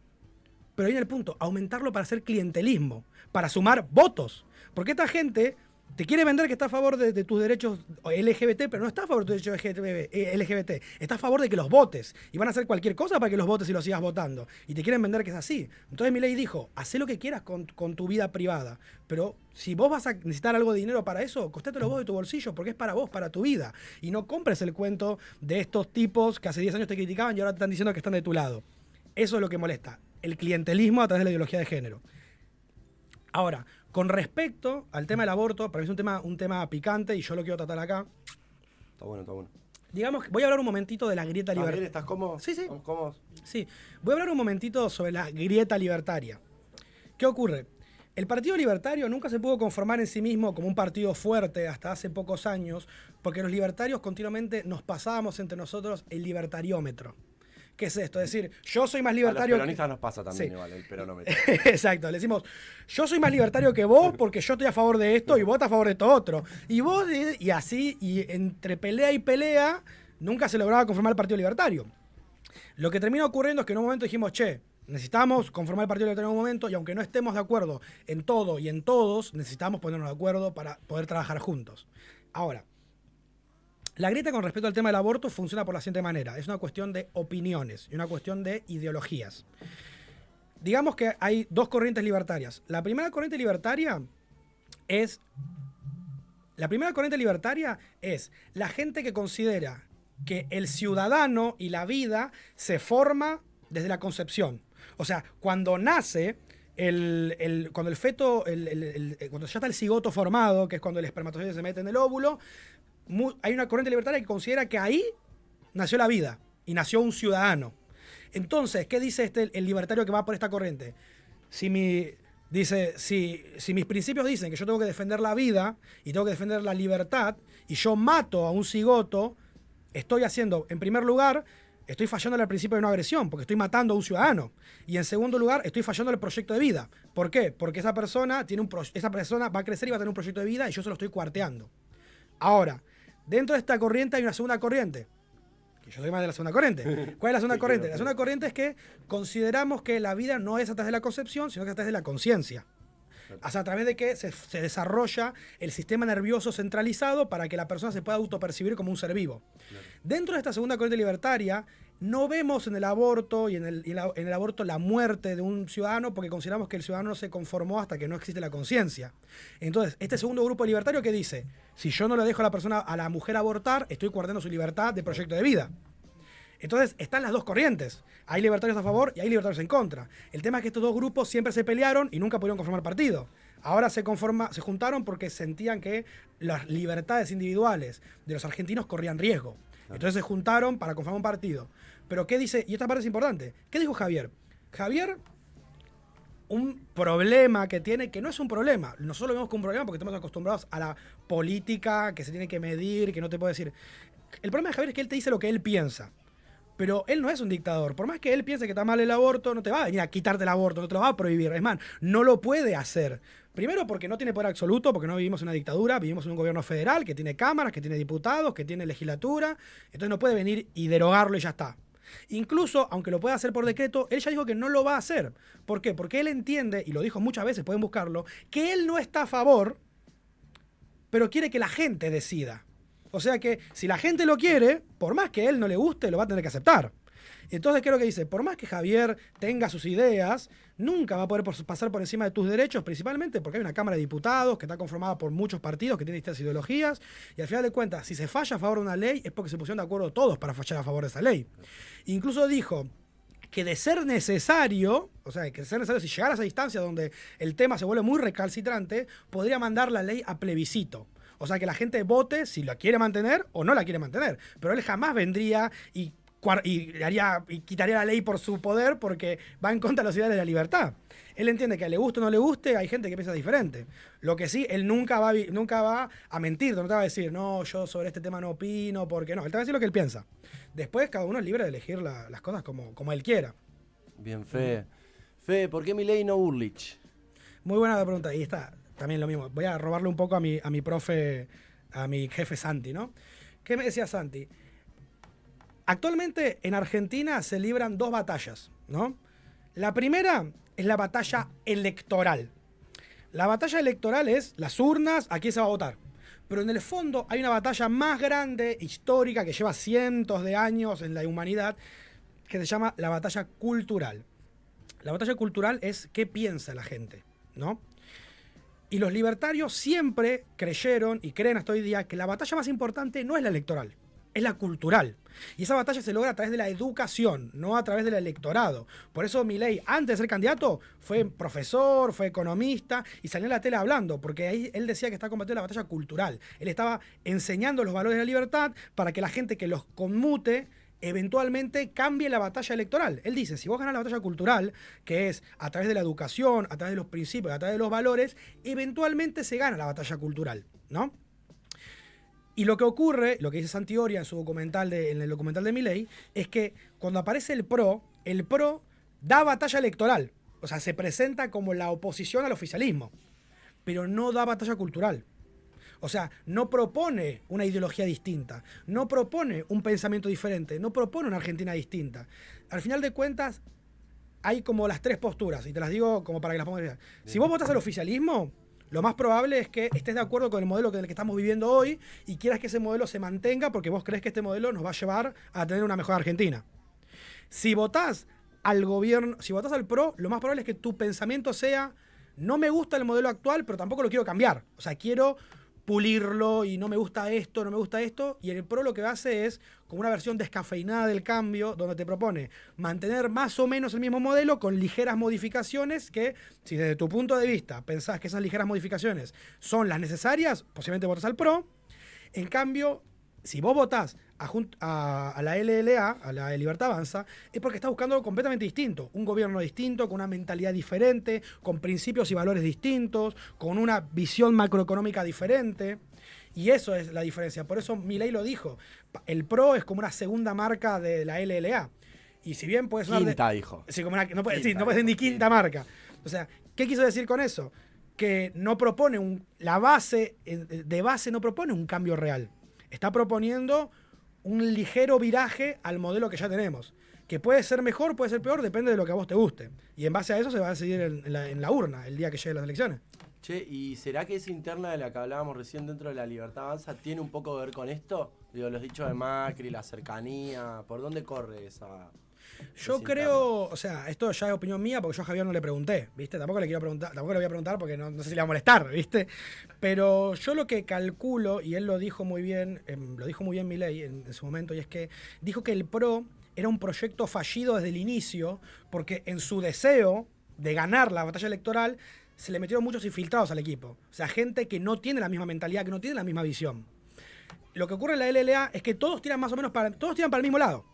pero ahí viene el punto, aumentarlo para hacer clientelismo, para sumar votos. Porque esta gente te quiere vender que está a favor de tus derechos LGBT, pero no está a favor de tus derechos LGBT. Está a favor de que los votes. Y van a hacer cualquier cosa para que los votes y los sigas votando. Y te quieren vender que es así. Entonces Milei dijo, haz lo que quieras con tu vida privada. Pero si vos vas a necesitar algo de dinero para eso, costátelo vos de tu bolsillo, porque es para vos, para tu vida. Y no compres el cuento de estos tipos que hace 10 años te criticaban y ahora te están diciendo que están de tu lado. Eso es lo que molesta. El clientelismo a través de la ideología de género. Ahora, con respecto al tema del aborto, para mí es un tema picante y yo lo quiero tratar acá. Está bueno, está bueno. Digamos, voy a hablar un momentito de la grieta libertaria. ¿Estás cómodo? Sí, sí. ¿Estamos cómodos? Sí, voy a hablar un momentito sobre la grieta libertaria. ¿Qué ocurre? El Partido Libertario nunca se pudo conformar en sí mismo como un partido fuerte hasta hace pocos años, porque los libertarios continuamente nos pasábamos entre nosotros el libertariómetro. ¿Qué es esto? Es decir, yo soy más libertario... A los peronistas nos pasa también sí. igual el peronómetro. Exacto, le decimos, yo soy más libertario que vos porque yo estoy a favor de esto y vos estás a favor de esto otro. Y vos, y así, y entre pelea y pelea, nunca se lograba conformar el Partido Libertario. Lo que termina ocurriendo es que en un momento dijimos, che, necesitamos conformar el Partido Libertario en un momento y aunque no estemos de acuerdo en todo y en todos, necesitamos ponernos de acuerdo para poder trabajar juntos. Ahora, la grieta con respecto al tema del aborto funciona por la siguiente manera. Es una cuestión de opiniones y una cuestión de ideologías. Digamos que hay dos corrientes libertarias. La primera corriente libertaria es la gente que considera que el ciudadano y la vida se forma desde la concepción. O sea, cuando nace, cuando el feto, cuando ya está el cigoto formado, que es cuando el espermatozoide se mete en el óvulo, hay una corriente libertaria que considera que ahí nació la vida y nació un ciudadano. Entonces, ¿qué dice el libertario que va por esta corriente? Si mis principios dicen que yo tengo que defender la vida y tengo que defender la libertad y yo mato a un cigoto, estoy haciendo, en primer lugar, estoy fallando al principio de no agresión, porque estoy matando a un ciudadano. Y en segundo lugar, estoy fallando el proyecto de vida. ¿Por qué? Porque esa persona va a crecer y va a tener un proyecto de vida y yo se lo estoy cuarteando. Ahora, dentro de esta corriente hay una segunda corriente. Que yo soy más de la segunda corriente. ¿Cuál es la segunda corriente? La segunda corriente es que consideramos que la vida no es a través de la concepción, sino que es a través de la conciencia. O sea, a través de que se desarrolla el sistema nervioso centralizado para que la persona se pueda autopercibir como un ser vivo. Claro. Dentro de esta segunda corriente libertaria, no vemos en el aborto y en el aborto la muerte de un ciudadano porque consideramos que el ciudadano no se conformó hasta que no existe la conciencia. Entonces, este segundo grupo libertario que dice, si yo no le dejo a la mujer abortar, estoy guardando su libertad de proyecto de vida. Entonces, están las dos corrientes. Hay libertarios a favor y hay libertarios en contra. El tema es que estos dos grupos siempre se pelearon y nunca pudieron conformar partido. Ahora se juntaron porque sentían que las libertades individuales de los argentinos corrían riesgo. Entonces se juntaron para conformar un partido. Pero ¿qué dice? Y esta parte es importante. ¿Qué dijo Javier? Javier, un problema que tiene, que no es un problema. Nosotros lo vemos como un problema porque estamos acostumbrados a la política, que se tiene que medir, que no te puede decir. El problema de Javier es que él te dice lo que él piensa. Pero él no es un dictador. Por más que él piense que está mal el aborto, no te va a venir a quitarte el aborto, no te lo va a prohibir. Es más, no lo puede hacer. Primero porque no tiene poder absoluto, porque no vivimos en una dictadura, vivimos en un gobierno federal que tiene cámaras, que tiene diputados, que tiene legislatura. Entonces no puede venir y derogarlo y ya está. Incluso, aunque lo pueda hacer por decreto, él ya dijo que no lo va a hacer. ¿Por qué? Porque él entiende, y lo dijo muchas veces, pueden buscarlo, que él no está a favor, pero quiere que la gente decida. O sea que si la gente lo quiere, por más que a él no le guste, lo va a tener que aceptar. Entonces, ¿qué es lo que dice? Por más que Javier tenga sus ideas, nunca va a poder pasar por encima de tus derechos, principalmente porque hay una Cámara de Diputados que está conformada por muchos partidos que tienen distintas ideologías, y al final de cuentas, si se falla a favor de una ley, es porque se pusieron de acuerdo todos para fallar a favor de esa ley. Incluso dijo que de ser necesario, o sea, que de ser necesario, si llegara a esa distancia donde el tema se vuelve muy recalcitrante, podría mandar la ley a plebiscito. O sea, que la gente vote si la quiere mantener o no la quiere mantener. Pero él jamás vendría y quitaría la ley por su poder porque va en contra de los ideales de la libertad. Él entiende que le guste o no le guste, hay gente que piensa diferente. Lo que sí, él nunca va a mentir, no te va a decir, no, yo sobre este tema no opino, porque no. Él te va a decir lo que él piensa. Después, cada uno es libre de elegir las cosas como él quiera. Bien, Fede. Fede, ¿por qué Milei y no Bullrich? Muy buena pregunta. Y está también lo mismo. Voy a robarle un poco a mi profe, a mi jefe Santi, ¿no? ¿Qué me decía Santi? Actualmente en Argentina se libran dos batallas, ¿no? La primera es la batalla electoral. La batalla electoral es las urnas, a quién se va a votar. Pero en el fondo hay una batalla más grande, histórica, que lleva cientos de años en la humanidad, que se llama la batalla cultural. La batalla cultural es qué piensa la gente, ¿no? Y los libertarios siempre creyeron y creen hasta hoy día que la batalla más importante no es la electoral, es la cultural. Y esa batalla se logra a través de la educación, no a través del electorado. Por eso Milei, antes de ser candidato, fue profesor, fue economista y salió en la tele hablando, porque ahí él decía que estaba combatiendo la batalla cultural. Él estaba enseñando los valores de la libertad para que la gente que los conmute eventualmente cambie la batalla electoral. Él dice, si vos ganás la batalla cultural, que es a través de la educación, a través de los principios, a través de los valores, eventualmente se gana la batalla cultural, ¿no? Y lo que ocurre, lo que dice Santi Oria en el documental de Milei, es que cuando aparece el PRO da batalla electoral. O sea, se presenta como la oposición al oficialismo, pero no da batalla cultural. O sea, no propone una ideología distinta, no propone un pensamiento diferente, no propone una Argentina distinta. Al final de cuentas, hay como las tres posturas, y te las digo como para que las pongas bien. Si vos votás al oficialismo, lo más probable es que estés de acuerdo con el modelo en el que estamos viviendo hoy y quieras que ese modelo se mantenga porque vos crees que este modelo nos va a llevar a tener una mejor Argentina. Si votás al gobierno, si votás al PRO, lo más probable es que tu pensamiento sea, no me gusta el modelo actual, pero tampoco lo quiero cambiar. O sea, quiero pulirlo y no me gusta esto, no me gusta esto. Y el PRO lo que hace es como una versión descafeinada del cambio, donde te propone mantener más o menos el mismo modelo con ligeras modificaciones que, si desde tu punto de vista pensás que esas ligeras modificaciones son las necesarias, posiblemente votas al PRO. En cambio, si vos votás a la LLA, a la Libertad Avanza, es porque estás buscando algo completamente distinto. Un gobierno distinto, con una mentalidad diferente, con principios y valores distintos, con una visión macroeconómica diferente. Y eso es la diferencia. Por eso Milei lo dijo. El PRO es como una segunda marca de la LLA. Y si bien puede sonar... Quinta, dijo. Sí, como no puede ser ni quinta marca. O sea, ¿qué quiso decir con eso? Que no propone la base, de base no propone un cambio real. Está proponiendo un ligero viraje al modelo que ya tenemos. Que puede ser mejor, puede ser peor, depende de lo que a vos te guste. Y en base a eso se va a decidir en la urna el día que lleguen las elecciones. Che, ¿y será que esa interna de la que hablábamos recién dentro de la Libertad Avanza tiene un poco que ver con esto? Digo, los dichos de Macri, la cercanía, ¿por dónde corre esa? Yo creo, o sea, esto ya es opinión mía porque yo a Javier no le pregunté, ¿viste? Tampoco le voy a preguntar porque no sé si le va a molestar, ¿viste? Pero yo lo que calculo, y él lo dijo muy bien Milei en su momento, y es que dijo que el PRO era un proyecto fallido desde el inicio porque en su deseo de ganar la batalla electoral se le metieron muchos infiltrados al equipo. O sea, gente que no tiene la misma mentalidad, que no tiene la misma visión. Lo que ocurre en la LLA es que todos tiran todos tiran para el mismo lado.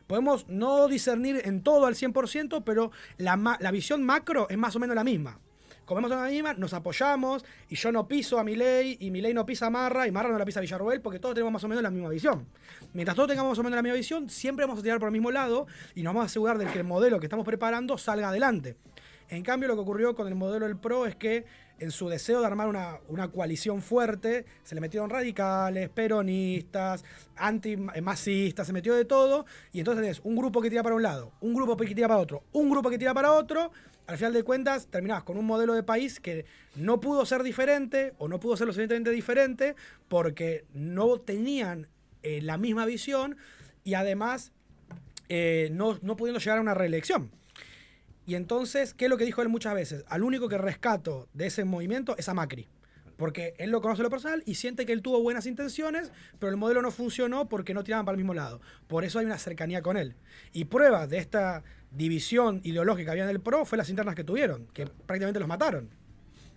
Podemos no discernir en todo al 100%, pero la visión macro es más o menos la misma. Comemos la misma, nos apoyamos, y yo no piso a Milei, y Milei no pisa a Marra, y Marra no la pisa a Villarroel, porque todos tenemos más o menos la misma visión. Mientras todos tengamos más o menos la misma visión, siempre vamos a tirar por el mismo lado, y nos vamos a asegurar de que el modelo que estamos preparando salga adelante. En cambio, lo que ocurrió con el modelo del PRO es que en su deseo de armar una coalición fuerte, se le metieron radicales, peronistas, antimasistas, se metió de todo, y entonces tenés un grupo que tira para un lado, un grupo que tira para otro, un grupo que tira para otro. Al final de cuentas, terminabas con un modelo de país que no pudo ser diferente o no pudo ser lo suficientemente diferente porque no tenían la misma visión y además no pudiendo llegar a una reelección. Y entonces, ¿qué es lo que dijo él muchas veces? Al único que rescato de ese movimiento es a Macri. Porque él lo conoce en lo personal y siente que él tuvo buenas intenciones, pero el modelo no funcionó porque no tiraban para el mismo lado. Por eso hay una cercanía con él. Y prueba de esta división ideológica que había en el PRO fue las internas que tuvieron, que prácticamente los mataron.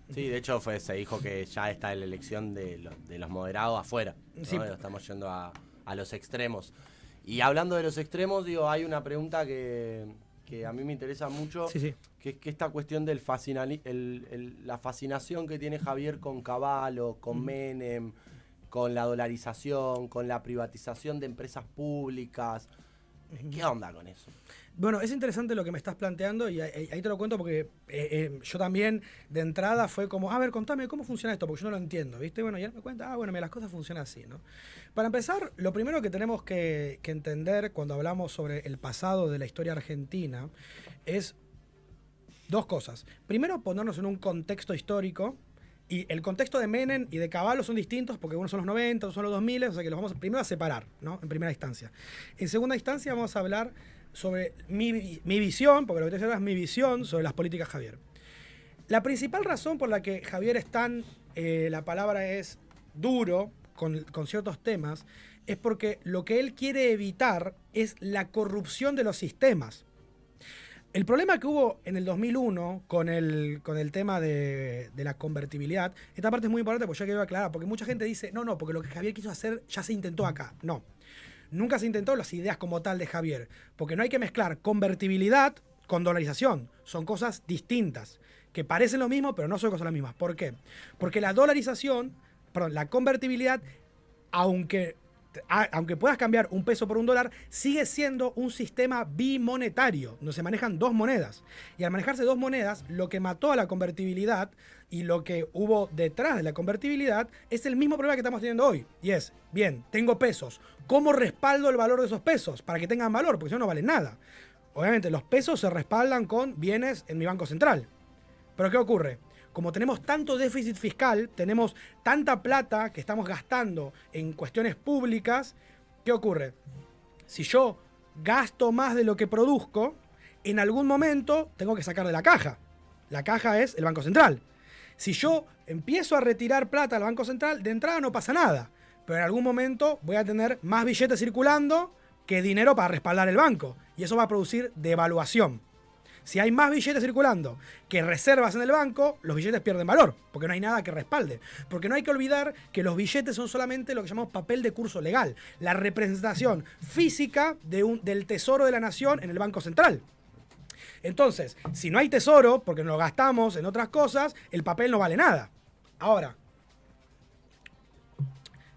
Sí, de hecho se dijo que ya está la elección de los moderados afuera, ¿no? Sí. Estamos yendo a los extremos. Y hablando de los extremos, digo, hay una pregunta que a mí me interesa mucho, Sí. que es que esta cuestión del la fascinación que tiene Javier con Cavallo, con Menem, con la dolarización, con la privatización de empresas públicas. ¿Qué onda con eso? Bueno, es interesante lo que me estás planteando y ahí te lo cuento porque yo también de entrada fue como, a ver, contame cómo funciona esto, porque yo no lo entiendo, ¿viste? Bueno, ya me cuenta, bueno, mira, las cosas funcionan así, ¿no? Para empezar, lo primero que tenemos que entender cuando hablamos sobre el pasado de la historia argentina es dos cosas. Primero, ponernos en un contexto histórico. Y el contexto de Menem y de Cavallo son distintos porque unos son los 90, otros son los 2000, o sea que los vamos primero a separar, ¿no? En primera instancia. En segunda instancia vamos a hablar sobre mi visión, porque lo que te decía es mi visión sobre las políticas Javier. La principal razón por la que Javier es tan, la palabra es duro con ciertos temas, es porque lo que él quiere evitar es la corrupción de los sistemas. El problema que hubo en el 2001 con el tema de la convertibilidad, esta parte es muy importante porque yo quiero aclarar, porque mucha gente dice, no, porque lo que Javier quiso hacer ya se intentó acá. No, nunca se intentó las ideas como tal de Javier, porque no hay que mezclar convertibilidad con dolarización, son cosas distintas, que parecen lo mismo, pero no son cosas las mismas. ¿Por qué? Porque la convertibilidad, aunque puedas cambiar un peso por un dólar, sigue siendo un sistema bimonetario, donde se manejan dos monedas. Y al manejarse dos monedas, lo que mató a la convertibilidad y lo que hubo detrás de la convertibilidad es el mismo problema que estamos teniendo hoy. Y es, bien, tengo pesos. ¿Cómo respaldo el valor de esos pesos? Para que tengan valor, porque si no, no valen nada. Obviamente, los pesos se respaldan con bienes en mi banco central. Pero ¿qué ocurre? Como tenemos tanto déficit fiscal, tenemos tanta plata que estamos gastando en cuestiones públicas, ¿qué ocurre? Si yo gasto más de lo que produzco, en algún momento tengo que sacar de la caja. La caja es el Banco Central. Si yo empiezo a retirar plata al Banco Central, de entrada no pasa nada. Pero en algún momento voy a tener más billetes circulando que dinero para respaldar el banco. Y eso va a producir devaluación. Si hay más billetes circulando que reservas en el banco, los billetes pierden valor, porque no hay nada que respalde. Porque no hay que olvidar que los billetes son solamente lo que llamamos papel de curso legal, la representación física del tesoro de la nación en el Banco Central. Entonces, si no hay tesoro, porque nos lo gastamos en otras cosas, el papel no vale nada. Ahora,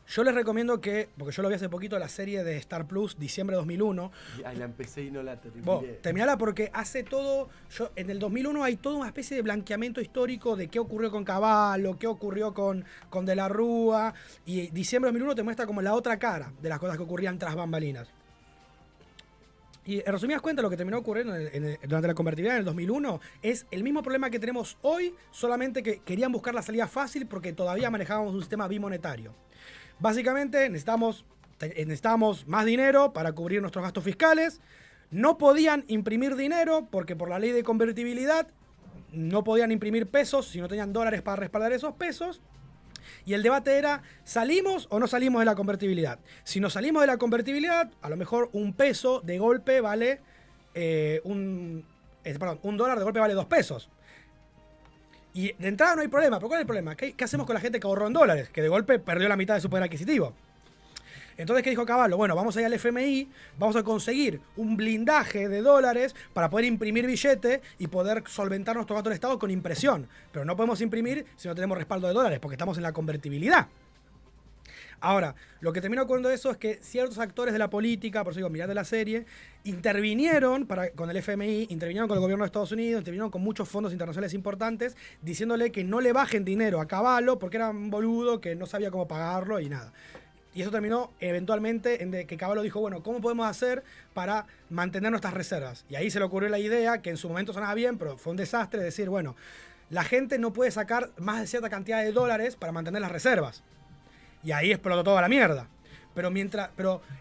yo les recomiendo que, porque yo lo vi hace poquito, la serie de Star Plus, diciembre de 2001. Ay, la empecé y no la terminé. Vos, terminala porque hace todo, en el 2001 hay toda una especie de blanqueamiento histórico de qué ocurrió con Cavallo, qué ocurrió con De la Rúa, y diciembre de 2001 te muestra como la otra cara de las cosas que ocurrían tras bambalinas. Y en resumidas cuentas, lo que terminó ocurriendo durante la convertibilidad en el 2001 es el mismo problema que tenemos hoy, solamente que querían buscar la salida fácil porque todavía manejábamos un sistema bimonetario. Básicamente necesitábamos más dinero para cubrir nuestros gastos fiscales. No podían imprimir dinero porque por la ley de convertibilidad no podían imprimir pesos si no tenían dólares para respaldar esos pesos. Y el debate era, ¿salimos o no salimos de la convertibilidad? Si nos salimos de la convertibilidad, a lo mejor un peso de golpe vale un dólar de golpe vale 2 pesos. Y de entrada no hay problema. ¿Pero cuál es el problema? ¿Qué hacemos con la gente que ahorró en dólares? Que de golpe perdió la mitad de su poder adquisitivo. Entonces, ¿qué dijo Cavallo? Bueno, vamos a ir al FMI, vamos a conseguir un blindaje de dólares para poder imprimir billete y poder solventar nuestro gasto del Estado con impresión. Pero no podemos imprimir si no tenemos respaldo de dólares, porque estamos en la convertibilidad. Ahora, lo que termina ocurriendo eso es que ciertos actores de la política, por eso digo, mirad de la serie, intervinieron con el FMI, intervinieron con el gobierno de Estados Unidos, intervinieron con muchos fondos internacionales importantes, diciéndole que no le bajen dinero a Cavallo porque era un boludo que no sabía cómo pagarlo y nada. Y eso terminó eventualmente en que Cavallo dijo, bueno, ¿cómo podemos hacer para mantener nuestras reservas? Y ahí se le ocurrió la idea, que en su momento sonaba bien, pero fue un desastre, decir, bueno, la gente no puede sacar más de cierta cantidad de dólares para mantener las reservas. Y ahí explotó toda la mierda. Pero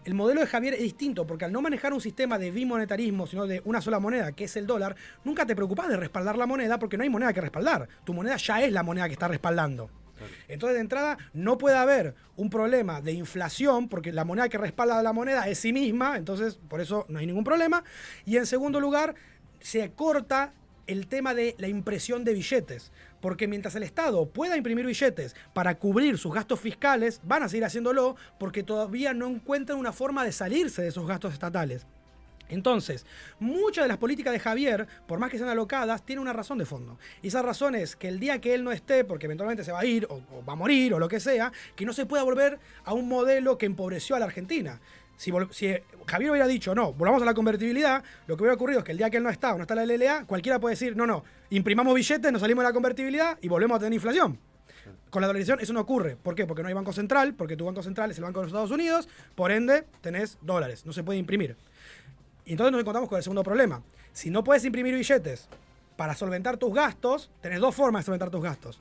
el modelo de Javier es distinto, porque al no manejar un sistema de bimonetarismo, sino de una sola moneda, que es el dólar, nunca te preocupás de respaldar la moneda porque no hay moneda que respaldar. Tu moneda ya es la moneda que está respaldando. Entonces, de entrada, no puede haber un problema de inflación, porque la moneda que respalda la moneda es sí misma, entonces por eso no hay ningún problema. Y en segundo lugar, se corta el tema de la impresión de billetes, porque mientras el Estado pueda imprimir billetes para cubrir sus gastos fiscales, van a seguir haciéndolo porque todavía no encuentran una forma de salirse de esos gastos estatales. Entonces, muchas de las políticas de Javier, por más que sean alocadas, tienen una razón de fondo. Y esa razón es que el día que él no esté, porque eventualmente se va a ir o va a morir o lo que sea, que no se pueda volver a un modelo que empobreció a la Argentina. Si Javier hubiera dicho, no, volvamos a la convertibilidad, lo que hubiera ocurrido es que el día que él no está o no está la LLA, cualquiera puede decir, no, imprimamos billetes, nos salimos de la convertibilidad y volvemos a tener inflación. Con la dolarización eso no ocurre. ¿Por qué? Porque no hay banco central, porque tu banco central es el Banco de los Estados Unidos, por ende tenés dólares, no se puede imprimir. Y entonces nos encontramos con el segundo problema. Si no puedes imprimir billetes para solventar tus gastos, tenés dos formas de solventar tus gastos.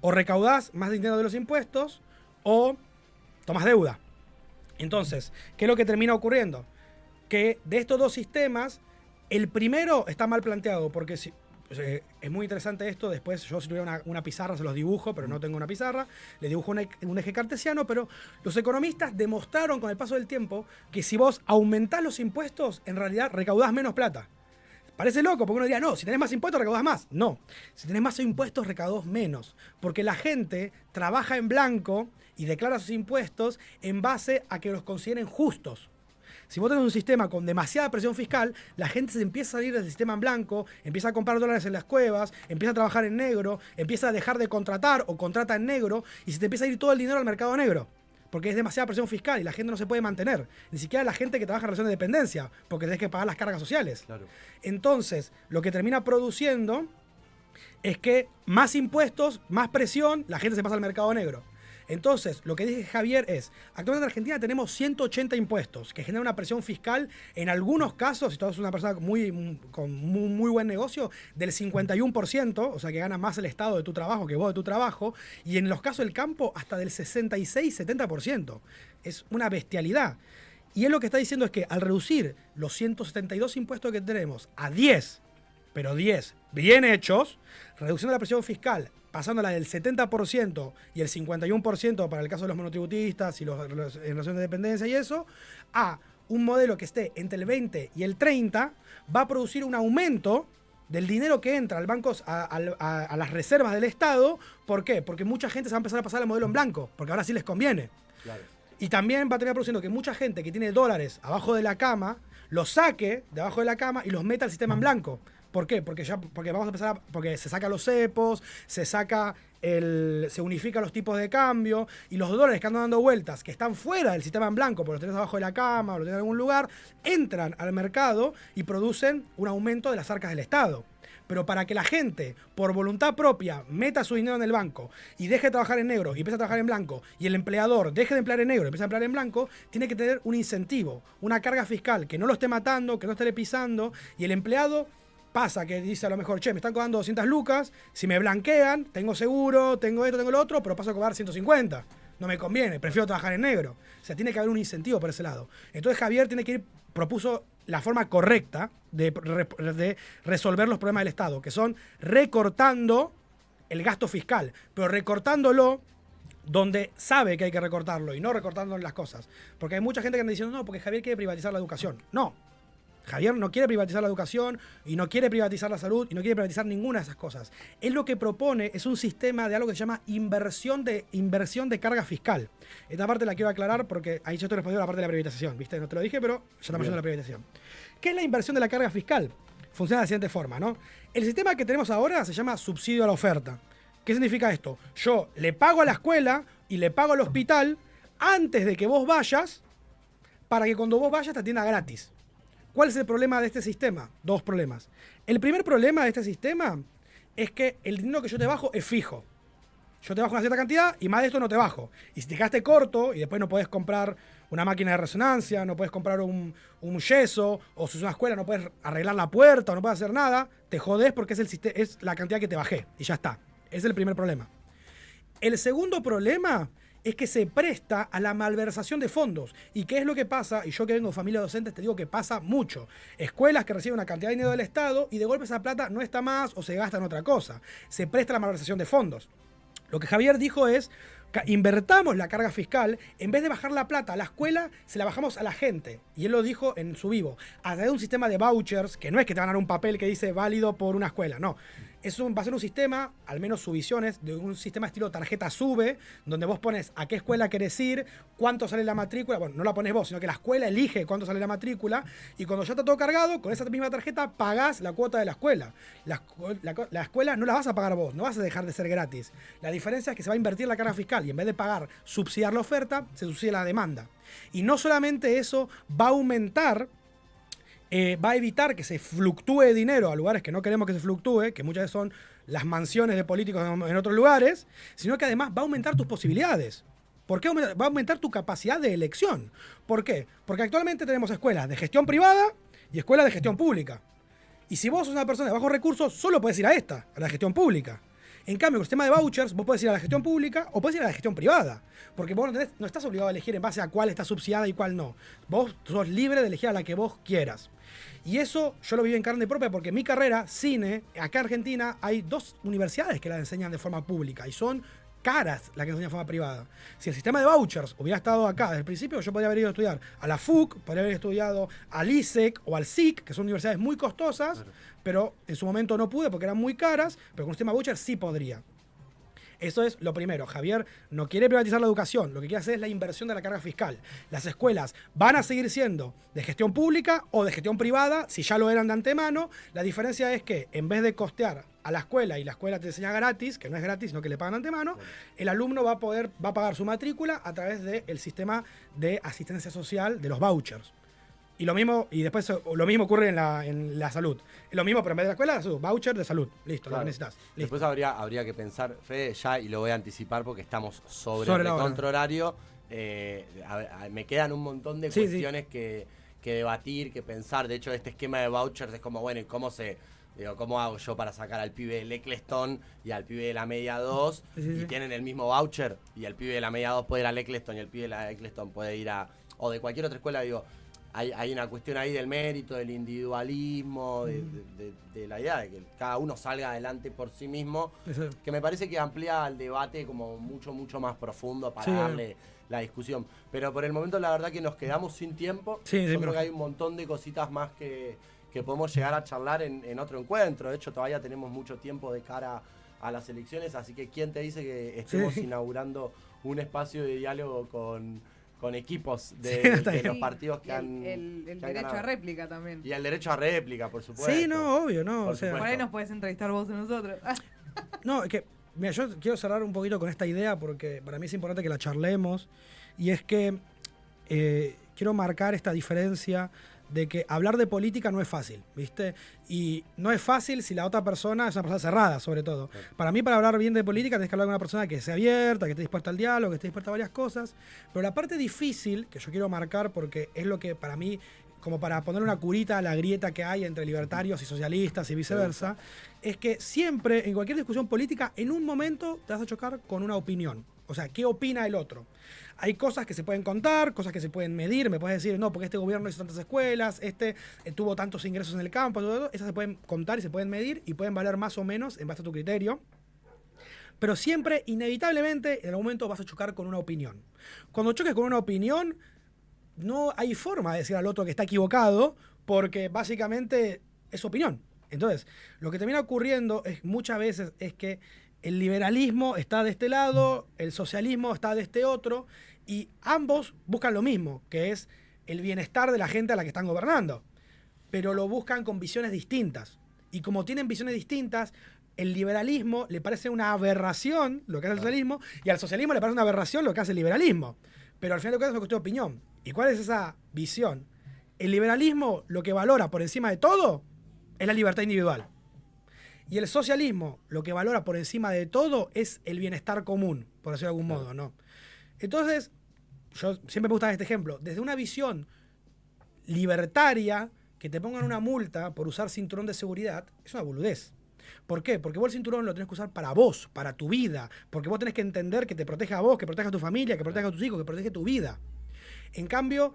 O recaudás más dinero de los impuestos o tomás deuda. Entonces, ¿qué es lo que termina ocurriendo? Que de estos dos sistemas, el primero está mal planteado, porque es muy interesante esto. Después, yo si tuviera una pizarra se los dibujo, pero no tengo una pizarra. Le dibujo un eje cartesiano, pero los economistas demostraron con el paso del tiempo que si vos aumentás los impuestos, en realidad recaudás menos plata. Parece loco, porque uno diría, no, si tenés más impuestos, recaudás más. No, si tenés más impuestos, recaudás menos. Porque la gente trabaja en blanco y declara sus impuestos en base a que los consideren justos. Si vos tenés un sistema con demasiada presión fiscal, la gente se empieza a salir del sistema en blanco, empieza a comprar dólares en las cuevas, empieza a trabajar en negro, empieza a dejar de contratar o contrata en negro y se te empieza a ir todo el dinero al mercado negro. Porque es demasiada presión fiscal y la gente no se puede mantener. Ni siquiera la gente que trabaja en relación de dependencia, porque tenés que pagar las cargas sociales. Claro. Entonces, lo que termina produciendo es que más impuestos, más presión, la gente se pasa al mercado negro. Entonces, lo que dice Javier es, actualmente en Argentina tenemos 180 impuestos que generan una presión fiscal, en algunos casos, si tú eres una persona con muy buen negocio, del 51%, o sea que gana más el Estado de tu trabajo que vos de tu trabajo, y en los casos del campo hasta del 66-70%. Es una bestialidad. Y él lo que está diciendo es que al reducir los 172 impuestos que tenemos a 10, pero 10 bien hechos, reduciendo la presión fiscal, pasándola del 70% y el 51% para el caso de los monotributistas y los en relación de dependencia y eso, a un modelo que esté entre el 20 y el 30, va a producir un aumento del dinero que entra al banco, a las reservas del Estado. ¿Por qué? Porque mucha gente se va a empezar a pasar al modelo en blanco, porque ahora sí les conviene. Claro. Y también va a terminar produciendo que mucha gente que tiene dólares abajo de la cama, los saque de abajo de la cama y los meta al sistema en blanco. ¿Por qué? Porque vamos a empezar porque se saca los cepos, se unifican los tipos de cambio y los dólares que andan dando vueltas, que están fuera del sistema en blanco, porque los tenés abajo de la cama o los tenés en algún lugar, entran al mercado y producen un aumento de las arcas del Estado. Pero para que la gente, por voluntad propia, meta su dinero en el banco y deje de trabajar en negro y empiece a trabajar en blanco, y el empleador deje de emplear en negro y empiece a emplear en blanco, tiene que tener un incentivo, una carga fiscal que no lo esté matando, que no esté pisando, y el empleado pasa que dice a lo mejor, che, me están cobrando 200 lucas, si me blanquean, tengo seguro, tengo esto, tengo lo otro, pero paso a cobrar 150. No me conviene, prefiero trabajar en negro. O sea, tiene que haber un incentivo por ese lado. Entonces Javier propuso la forma correcta de resolver los problemas del Estado, que son recortando el gasto fiscal, pero recortándolo donde sabe que hay que recortarlo y no recortando en las cosas. Porque hay mucha gente que anda diciendo, no, porque Javier quiere privatizar la educación. No. Javier no quiere privatizar la educación y no quiere privatizar la salud y no quiere privatizar ninguna de esas cosas. Él lo que propone es un sistema de algo que se llama inversión de carga fiscal. Esta parte la quiero aclarar porque ahí yo estoy respondiendo a la parte de la privatización, ¿viste? No te lo dije, pero ya estamos yendo a la privatización. ¿Qué es la inversión de la carga fiscal? Funciona de la siguiente forma, ¿no? El sistema que tenemos ahora se llama subsidio a la oferta. ¿Qué significa esto? Yo le pago a la escuela y le pago al hospital antes de que vos vayas, para que cuando vos vayas te atienda gratis. ¿Cuál es el problema de este sistema? Dos problemas. El primer problema de este sistema es que el dinero que yo te bajo es fijo. Yo te bajo una cierta cantidad y más de esto no te bajo. Y si te quedaste corto y después no podés comprar una máquina de resonancia, no podés comprar un yeso, o si es una escuela no podés arreglar la puerta o no podés hacer nada, te jodés porque es la cantidad que te bajé y ya está. Ese es el primer problema. El segundo problema es que se presta a la malversación de fondos. ¿Y qué es lo que pasa? Y yo que vengo de familia de docentes te digo que pasa mucho. Escuelas que reciben una cantidad de dinero del Estado y de golpe esa plata no está más o se gasta en otra cosa. Se presta a la malversación de fondos. Lo que Javier dijo es, invertamos la carga fiscal, en vez de bajar la plata a la escuela, se la bajamos a la gente. Y él lo dijo en su vivo, a través de un sistema de vouchers, que no es que te van a dar un papel que dice válido por una escuela, no. Va a ser un sistema, al menos su visión es de un sistema estilo tarjeta SUBE, donde vos pones a qué escuela querés ir, cuánto sale la matrícula, bueno, no la pones vos, sino que la escuela elige cuánto sale la matrícula, y cuando ya está todo cargado, con esa misma tarjeta pagás la cuota de la escuela. La escuela no la vas a pagar vos, no vas a dejar de ser gratis. La diferencia es que se va a invertir la carga fiscal, y en vez de pagar, subsidiar la oferta, se subsidia la demanda. Y no solamente eso, va a aumentar... va a evitar que se fluctúe dinero a lugares que no queremos que se fluctúe, que muchas veces son las mansiones de políticos en otros lugares, sino que además va a aumentar tus posibilidades. ¿Por qué va a aumentar tu capacidad de elección? ¿Por qué? Porque actualmente tenemos escuelas de gestión privada y escuelas de gestión pública. Y si vos sos una persona de bajos recursos, solo podés ir a la gestión pública. En cambio, con el sistema de vouchers, vos podés ir a la gestión pública o podés ir a la gestión privada. Porque vos no estás obligado a elegir en base a cuál está subsidiada y cuál no. Vos sos libre de elegir a la que vos quieras. Y eso yo lo viví en carne propia porque en mi carrera, cine, acá en Argentina hay 2 universidades que la enseñan de forma pública y son caras las que enseñan de forma privada. Si el sistema de vouchers hubiera estado acá desde el principio, yo podría haber ido a estudiar a la FUC, podría haber estudiado al ISEC o al SIC, que son universidades muy costosas, claro, pero en su momento no pude porque eran muy caras, pero con un sistema de vouchers sí podría. Eso es lo primero. Javier no quiere privatizar la educación, lo que quiere hacer es la inversión de la carga fiscal. Las escuelas van a seguir siendo de gestión pública o de gestión privada, si ya lo eran de antemano. La diferencia es que en vez de costear a la escuela y la escuela te enseña gratis, que no es gratis, sino que le pagan de antemano, el alumno va a pagar su matrícula a través del sistema de asistencia social de los vouchers. Y después lo mismo ocurre en la salud. Lo mismo, pero en vez de la escuela, la salud. Voucher de salud. Listo, claro, lo que necesitas. Listo. Después habría que pensar, Fede, ya, y lo voy a anticipar porque estamos sobre el contra horario. Me quedan un montón de cuestiones que debatir, que pensar. De hecho, este esquema de vouchers es como, bueno, ¿y cómo hago yo para sacar al pibe del Eccleston y al pibe de la media 2? Y tienen el mismo voucher, y el pibe de la media 2 puede ir al Eccleston y el pibe de la Eccleston puede ir o de cualquier otra escuela, digo. Hay una cuestión ahí del mérito, del individualismo, de la idea de que cada uno salga adelante por sí mismo, que me parece que amplía el debate como mucho, mucho más profundo para darle la discusión. Pero por el momento la verdad que nos quedamos sin tiempo. Yo creo que hay un montón de cositas más que podemos llegar a charlar en otro encuentro. De hecho, todavía tenemos mucho tiempo de cara a las elecciones, así que ¿quién te dice que estemos inaugurando un espacio de diálogo con equipos de los partidos que han el que han derecho ganado? A réplica también. Y el derecho a réplica, por supuesto. Sí, no, obvio, no. Por Por ahí nos puedes entrevistar vos a nosotros. No, es que, mira, yo quiero cerrar un poquito con esta idea porque para mí es importante que la charlemos. Y es que quiero marcar esta diferencia de que hablar de política no es fácil, ¿viste? Y no es fácil si la otra persona es una persona cerrada, sobre todo. Claro. Para mí, para hablar bien de política, tenés que hablar con una persona que sea abierta, que esté dispuesta al diálogo, que esté dispuesta a varias cosas. Pero la parte difícil, que yo quiero marcar porque es lo que para mí, como para poner una curita a la grieta que hay entre libertarios y socialistas y viceversa, es que siempre, en cualquier discusión política, en un momento te vas a chocar con una opinión. O sea, ¿qué opina el otro? Hay cosas que se pueden contar, cosas que se pueden medir. Me puedes decir, no, porque este gobierno hizo tantas escuelas, tuvo tantos ingresos en el campo, todo. Esas se pueden contar y se pueden medir y pueden valer más o menos en base a tu criterio. Pero siempre, inevitablemente, en algún momento vas a chocar con una opinión. Cuando choques con una opinión, no hay forma de decir al otro que está equivocado, porque básicamente es su opinión. Entonces, lo que termina ocurriendo muchas veces es que el liberalismo está de este lado, el socialismo está de este otro, y ambos buscan lo mismo, que es el bienestar de la gente a la que están gobernando. Pero lo buscan con visiones distintas. Y como tienen visiones distintas, el liberalismo le parece una aberración lo que hace el socialismo, y al socialismo le parece una aberración lo que hace el liberalismo. pero al final de cuentas es una cuestión de opinión. ¿Y cuál es esa visión? El liberalismo lo que valora por encima de todo es la libertad individual. Y el socialismo lo que valora por encima de todo es el bienestar común, por decirlo de algún modo, ¿no? Entonces, yo siempre me gusta este ejemplo. Desde una visión libertaria, que te pongan una multa por usar cinturón de seguridad, es una boludez. ¿Por qué? Porque vos el cinturón lo tenés que usar para vos, para tu vida. Porque vos tenés que entender que te proteja a vos, que proteja a tu familia, que proteja a tus hijos, que protege tu vida. En cambio,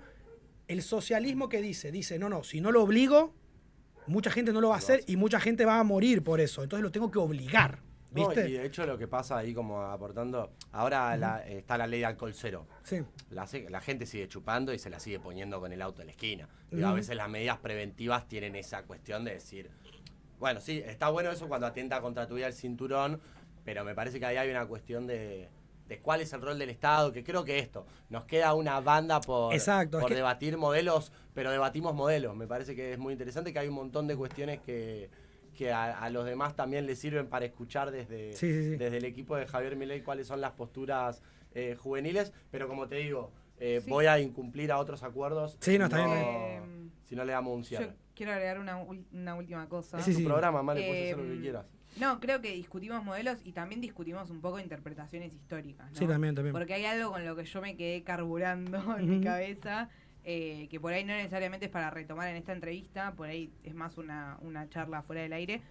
el socialismo que dice, no, si no lo obligo, mucha gente no lo va a hacer y mucha gente va a morir por eso. Entonces lo tengo que obligar. ¿Viste? No, y de hecho lo que pasa ahí, como aportando, ahora está la ley de alcohol cero. Sí. La gente sigue chupando y se la sigue poniendo con el auto en la esquina. Y a veces las medidas preventivas tienen esa cuestión de decir, bueno, sí, está bueno eso cuando atenta contra tu vida el cinturón, pero me parece que ahí hay una cuestión de cuál es el rol del Estado, que creo que nos queda una banda por debatir modelos, pero debatimos modelos. Me parece que es muy interesante, que hay un montón de cuestiones que a los demás también les sirven para escuchar desde el equipo de Javier Milei cuáles son las posturas juveniles, pero como te digo, voy a incumplir a otros acuerdos si no le damos un cierre. Yo quiero agregar una última cosa. Es tu programa, Male, puedes hacer lo que quieras. No, creo que discutimos modelos y también discutimos un poco interpretaciones históricas, ¿no? Sí, también. Porque hay algo con lo que yo me quedé carburando en mi cabeza, que por ahí no necesariamente es para retomar en esta entrevista, por ahí es más una charla fuera del aire,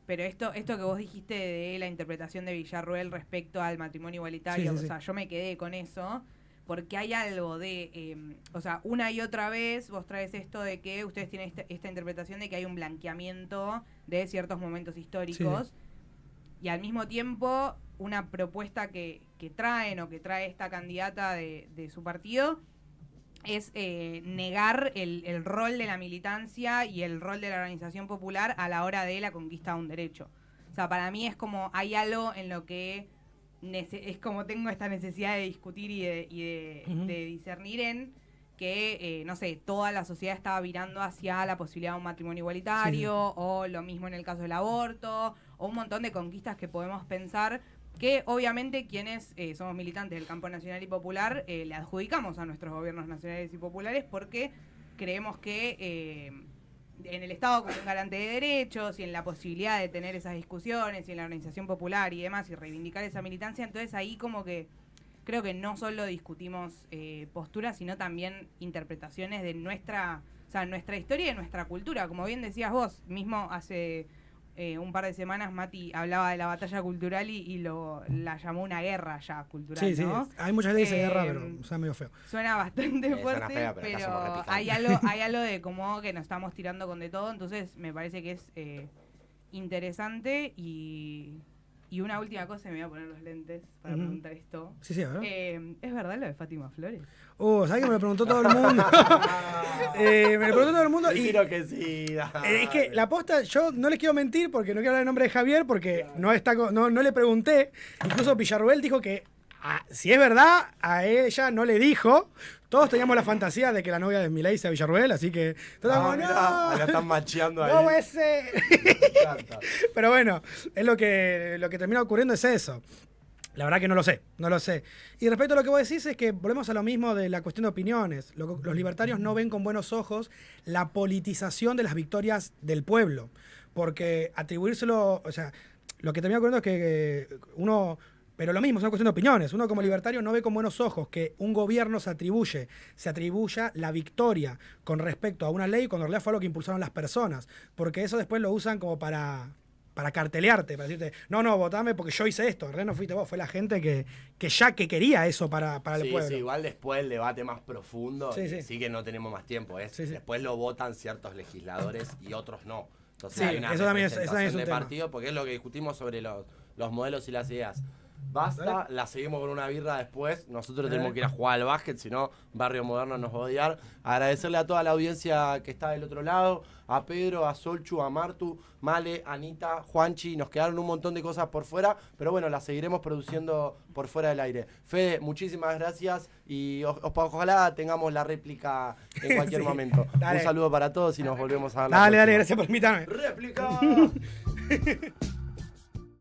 pero esto que vos dijiste de la interpretación de Villarruel respecto al matrimonio igualitario, o sea, yo me quedé con eso, porque hay algo de, o sea, una y otra vez vos traes esto de que ustedes tienen esta interpretación de que hay un blanqueamiento de ciertos momentos históricos, y al mismo tiempo una propuesta que traen o que trae esta candidata de su partido es negar el rol de la militancia y el rol de la organización popular a la hora de la conquista de un derecho. O sea, para mí es como hay algo en lo que es como tengo esta necesidad de discutir y de discernir en que, no sé, toda la sociedad estaba virando hacia la posibilidad de un matrimonio igualitario, o lo mismo en el caso del aborto, o un montón de conquistas que podemos pensar que obviamente quienes somos militantes del campo nacional y popular le adjudicamos a nuestros gobiernos nacionales y populares porque creemos que en el Estado como un garante de derechos y en la posibilidad de tener esas discusiones y en la organización popular y demás y reivindicar esa militancia, entonces ahí como que creo que no solo discutimos posturas, sino también interpretaciones de nuestra historia y de nuestra cultura. Como bien decías vos, mismo hace un par de semanas Mati hablaba de la batalla cultural y la llamó una guerra ya cultural, ¿no? Sí, hay muchas veces guerra, pero suena medio feo. Suena bastante fuerte, suena fea, pero hay algo de como que nos estamos tirando con de todo, entonces me parece que es interesante y una última cosa, me voy a poner los lentes para preguntar esto. Sí, a ver. ¿Es verdad lo de Fátima Flores? ¿Sabes que me lo preguntó todo el mundo? Me lo preguntó todo el mundo y... Quiero que sí. Es que la posta, yo no les quiero mentir porque no quiero hablar en nombre de Javier porque no le pregunté. Incluso Villarruel dijo que si es verdad, a ella no le dijo. Todos teníamos la fantasía de que la novia de Milei sea Villarruel, así que todos la están macheando ahí. No puede ser. Pero bueno, es lo que termina ocurriendo es eso. La verdad que no lo sé. Y respecto a lo que vos decís es que volvemos a lo mismo de la cuestión de opiniones. Los libertarios no ven con buenos ojos la politización de las victorias del pueblo. Porque atribuírselo, o sea, lo que termina ocurriendo es que uno... Pero lo mismo, es una cuestión de opiniones. Uno como libertario no ve con buenos ojos que un gobierno se atribuya la victoria con respecto a una ley cuando en realidad fue lo que impulsaron las personas. Porque eso después lo usan como para cartelearte, para decirte, no, votame porque yo hice esto. En realidad no fuiste vos, fue la gente que quería eso para el pueblo. Sí, igual después el debate más profundo, sí que no tenemos más tiempo. Después lo votan ciertos legisladores y otros no. Entonces Sí, hay una eso también es representación un de tema. partido, porque es lo que discutimos sobre los modelos y las ideas. Basta, la seguimos con una birra después. Nosotros tenemos que ir a jugar al básquet, si no, Barrio Moderno nos va a odiar. Agradecerle a toda la audiencia que está del otro lado, a Pedro, a Solchu, a Martu, Male, Anita, Juanchi. Nos quedaron un montón de cosas por fuera, pero bueno, las seguiremos produciendo por fuera del aire. Fede, muchísimas gracias y ojalá tengamos la réplica en cualquier momento. Dale. Un saludo para todos y nos volvemos a ver. Dale, gracias por invitarme. ¡Réplica!